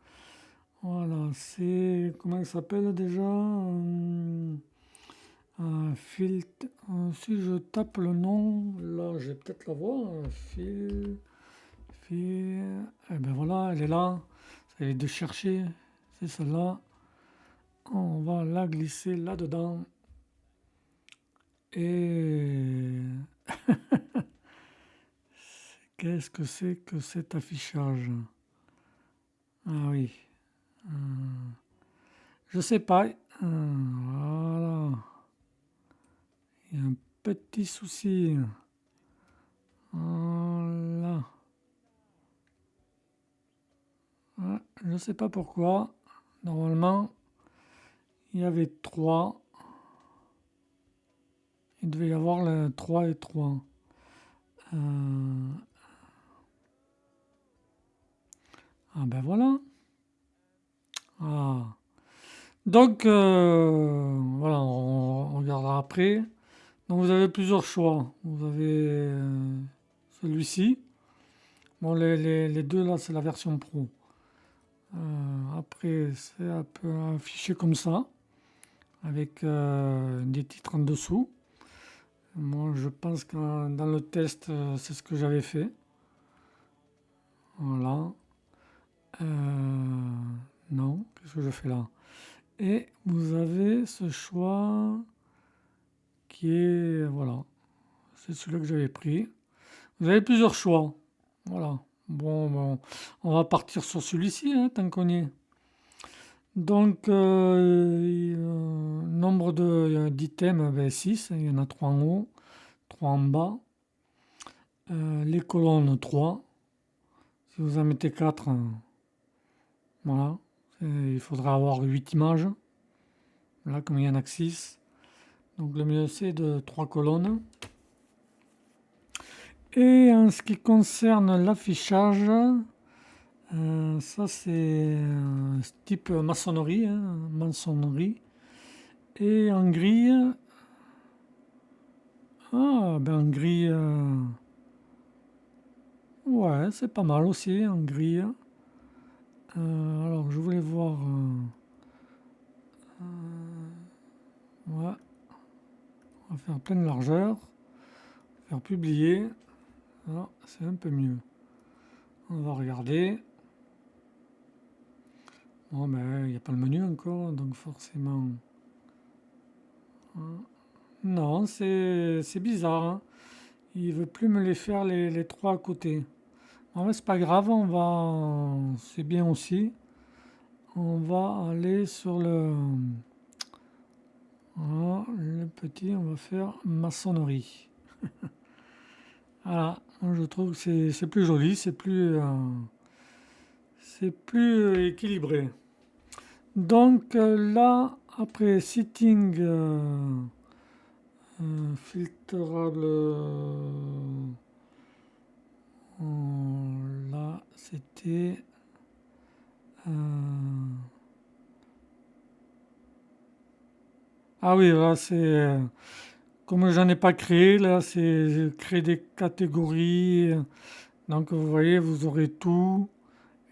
Voilà, c'est. Comment il s'appelle déjà filtre. Si je tape le nom, là, je vais peut-être la voir. Eh ben voilà, elle est là. Ça évite de chercher. C'est celle-là. On va la glisser là-dedans. Et qu'est-ce que c'est que cet affichage? Ah oui. Je sais pas. Voilà. Il y a un petit souci. Voilà. Je sais pas pourquoi. Normalement, il y avait 3. Il devait y avoir le 3 et 3. Ah ben voilà. Ah. Donc, voilà, on regardera après. Donc, vous avez plusieurs choix. Vous avez celui-ci. Bon, les deux là, c'est la version pro. Après, c'est un peu affiché comme ça, avec des titres en dessous. Moi, je pense que dans le test, c'est ce que j'avais fait. Voilà. Non, qu'est-ce que je fais là? Et vous avez ce choix qui est, voilà, c'est celui que j'avais pris. Vous avez plusieurs choix. Voilà. Bon, on va partir sur celui-ci, hein, tant qu'on y est. Donc, nombre d'items, ben, 6, il y en a 3 en haut, 3 en bas. Les colonnes, 3. Si vous en mettez 4, voilà. Il faudra avoir 8 images. Là, comme il y en a que 6. Donc, le mieux, c'est de 3 colonnes. Et en ce qui concerne l'affichage, ça c'est type maçonnerie, hein, maçonnerie. Et en grille, en grille, ouais, c'est pas mal aussi en grille. Alors je voulais voir, ouais, on va faire pleine largeur, faire publier, voilà, c'est un peu mieux. On va regarder. Bon, ben, il n'y a pas le menu encore, donc forcément. Non, c'est bizarre. Hein. Il veut plus me les faire les 3 à côté. Ouais, c'est pas grave, c'est bien aussi. On va aller sur voilà, le petit, on va faire maçonnerie. Voilà, moi je trouve que c'est plus joli, c'est plus équilibré. Donc là, après sitting filtrable, là c'était ah oui, là c'est comme j'en ai pas créé, là c'est créer des catégories. Donc vous voyez, vous aurez tout.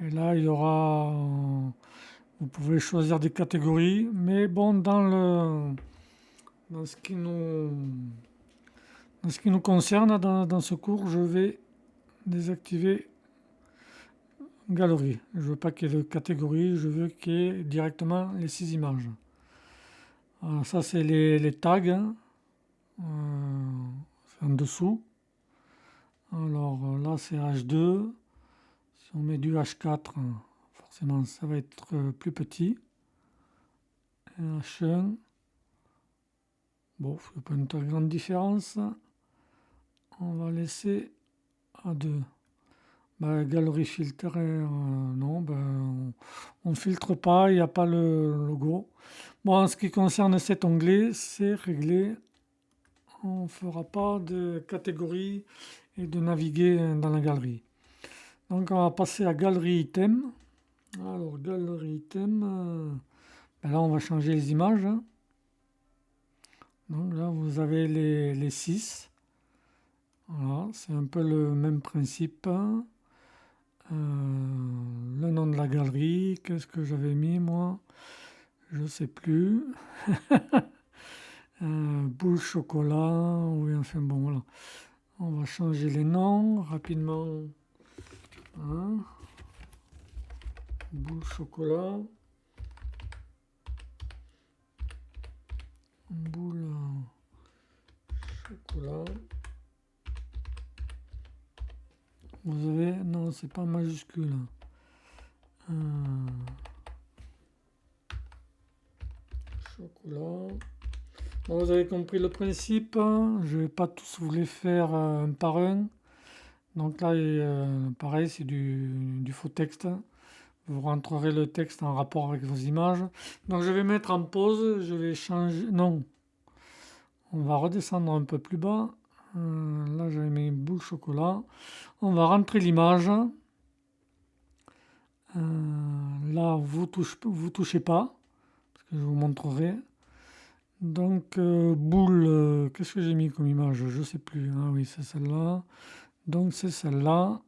Et là, il y aura. Vous pouvez choisir des catégories. Mais bon, dans ce qui nous concerne, dans ce cours, je vais désactiver galerie. Je veux pas qu'il y ait de catégories, je veux qu'il y ait directement les 6 images. Alors ça, c'est les tags, hein. C'est en dessous. Alors là, c'est H2. Si on met du H4, forcément, ça va être plus petit. Et H1, bon, il n'y a pas une très grande différence. On va laisser A2. Ben, galerie filtre, non, ben, on ne filtre pas, il n'y a pas le logo. Bon, en ce qui concerne cet onglet, c'est réglé. On ne fera pas de catégorie et de naviguer dans la galerie. Donc, on va passer à galerie item. Alors, galerie item, ben là, on va changer les images, hein. Donc là, vous avez les 6. Voilà, c'est un peu le même principe. Le nom de la galerie, qu'est-ce que j'avais mis moi? Je sais plus. Boule chocolat, oui, enfin bon, voilà. On va changer les noms rapidement. Hein. Boule chocolat. Boule chocolat. Vous avez. Non, c'est pas majuscule. Chocolat. Bon, vous avez compris le principe. Je ne vais pas tous vous les faire un par un. Donc là, pareil, c'est du faux texte. Vous rentrerez le texte en rapport avec vos images. Donc je vais mettre en pause. Je vais changer. Non. On va redescendre un peu plus bas. Là, j'avais mis boule chocolat. On va rentrer l'image. Là, vous touchez pas. Parce que je vous montrerai. Donc, boule, qu'est-ce que j'ai mis comme image? Je sais plus. Ah oui, c'est celle-là. Donc, c'est celle-là.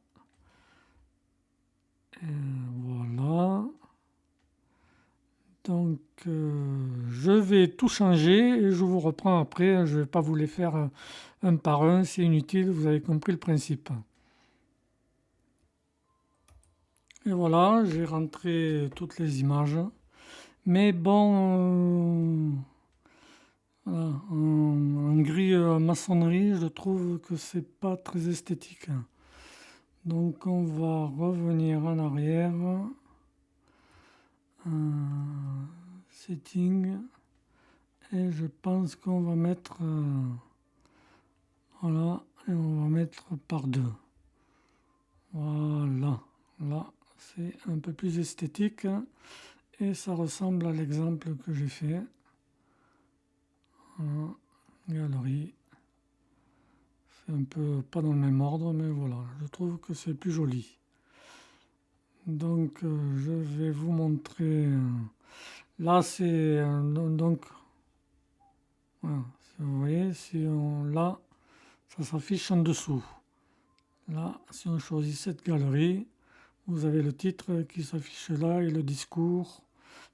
Voilà. Donc, je vais tout changer et je vous reprends après. Je ne vais pas vous les faire un par un. C'est inutile. Vous avez compris le principe. Et voilà, j'ai rentré toutes les images. Mais bon, voilà, en gris maçonnerie, je trouve que c'est pas très esthétique. Donc on va revenir en arrière. Setting. Et je pense qu'on va mettre. Voilà. Et on va mettre par deux. Voilà. Là, c'est un peu plus esthétique. Et ça ressemble à l'exemple que j'ai fait. Voilà. Galerie. C'est un peu pas dans le même ordre, mais voilà. Je trouve que c'est plus joli. Donc je vais vous montrer. Là c'est donc voilà, vous voyez si on là ça s'affiche en dessous. Là si on choisit cette galerie, vous avez le titre qui s'affiche là et le discours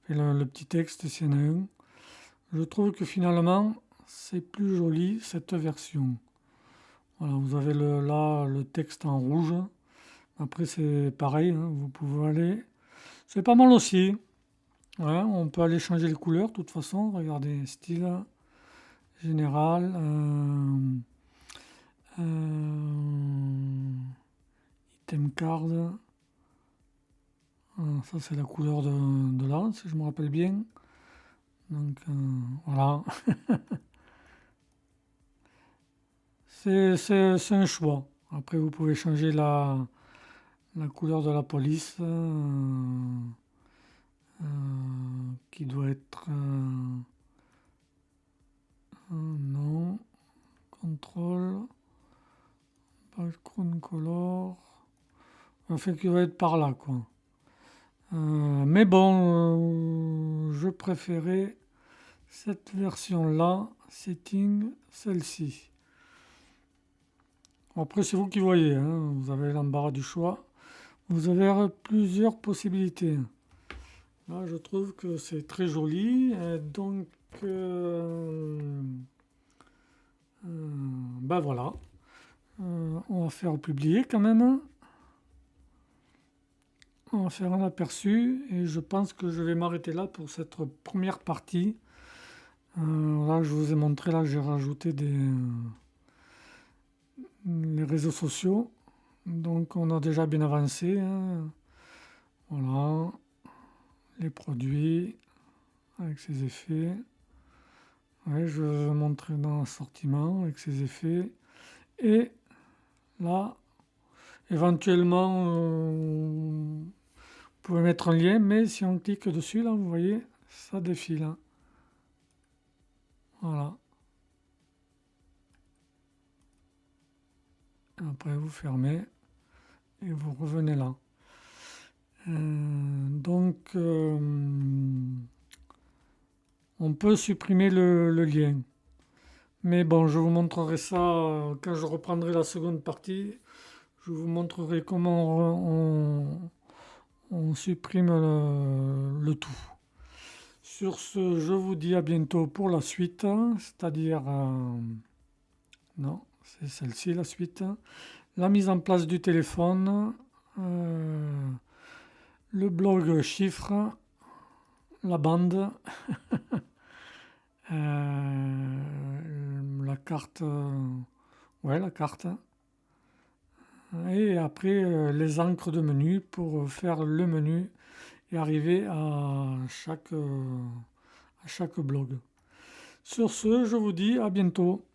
et le petit texte s'il y en a un. Je trouve que finalement c'est plus joli cette version. Voilà, vous avez là le texte en rouge. Après c'est pareil, hein, vous pouvez aller. C'est pas mal aussi. Ouais, on peut aller changer les couleurs de toute façon. Regardez, style général, item card. Ça c'est la couleur de là, si je me rappelle bien. Donc voilà. C'est un choix. Après vous pouvez changer la couleur de la police qui doit être non, contrôle, background color, enfin qui doit être par là quoi. Mais bon, je préférais cette version là, setting, celle-ci. Après c'est vous qui voyez, hein, vous avez l'embarras du choix. Vous avez plusieurs possibilités. Là, je trouve que c'est très joli. Et donc, ben voilà. On va faire publier quand même. On va faire un aperçu. Et je pense que je vais m'arrêter là pour cette première partie. Là, je vous ai montré, là, j'ai rajouté les réseaux sociaux. Donc, on a déjà bien avancé, hein. Voilà. Les produits avec ses effets. Ouais, je vais vous montrer dans l'assortiment avec ses effets. Et là, éventuellement, vous pouvez mettre un lien, mais si on clique dessus, là, vous voyez, ça défile, hein. Voilà. Après, vous fermez et vous revenez là. Donc, on peut supprimer le lien. Mais bon, je vous montrerai ça quand je reprendrai la seconde partie. Je vous montrerai comment on supprime le tout. Sur ce, je vous dis à bientôt pour la suite, c'est-à-dire, non, c'est celle-ci la suite, la mise en place du téléphone, le blog chiffre, la bande, la carte, ouais, la carte, et après les encres de menu pour faire le menu et arriver à chaque blog. Sur ce, je vous dis à bientôt.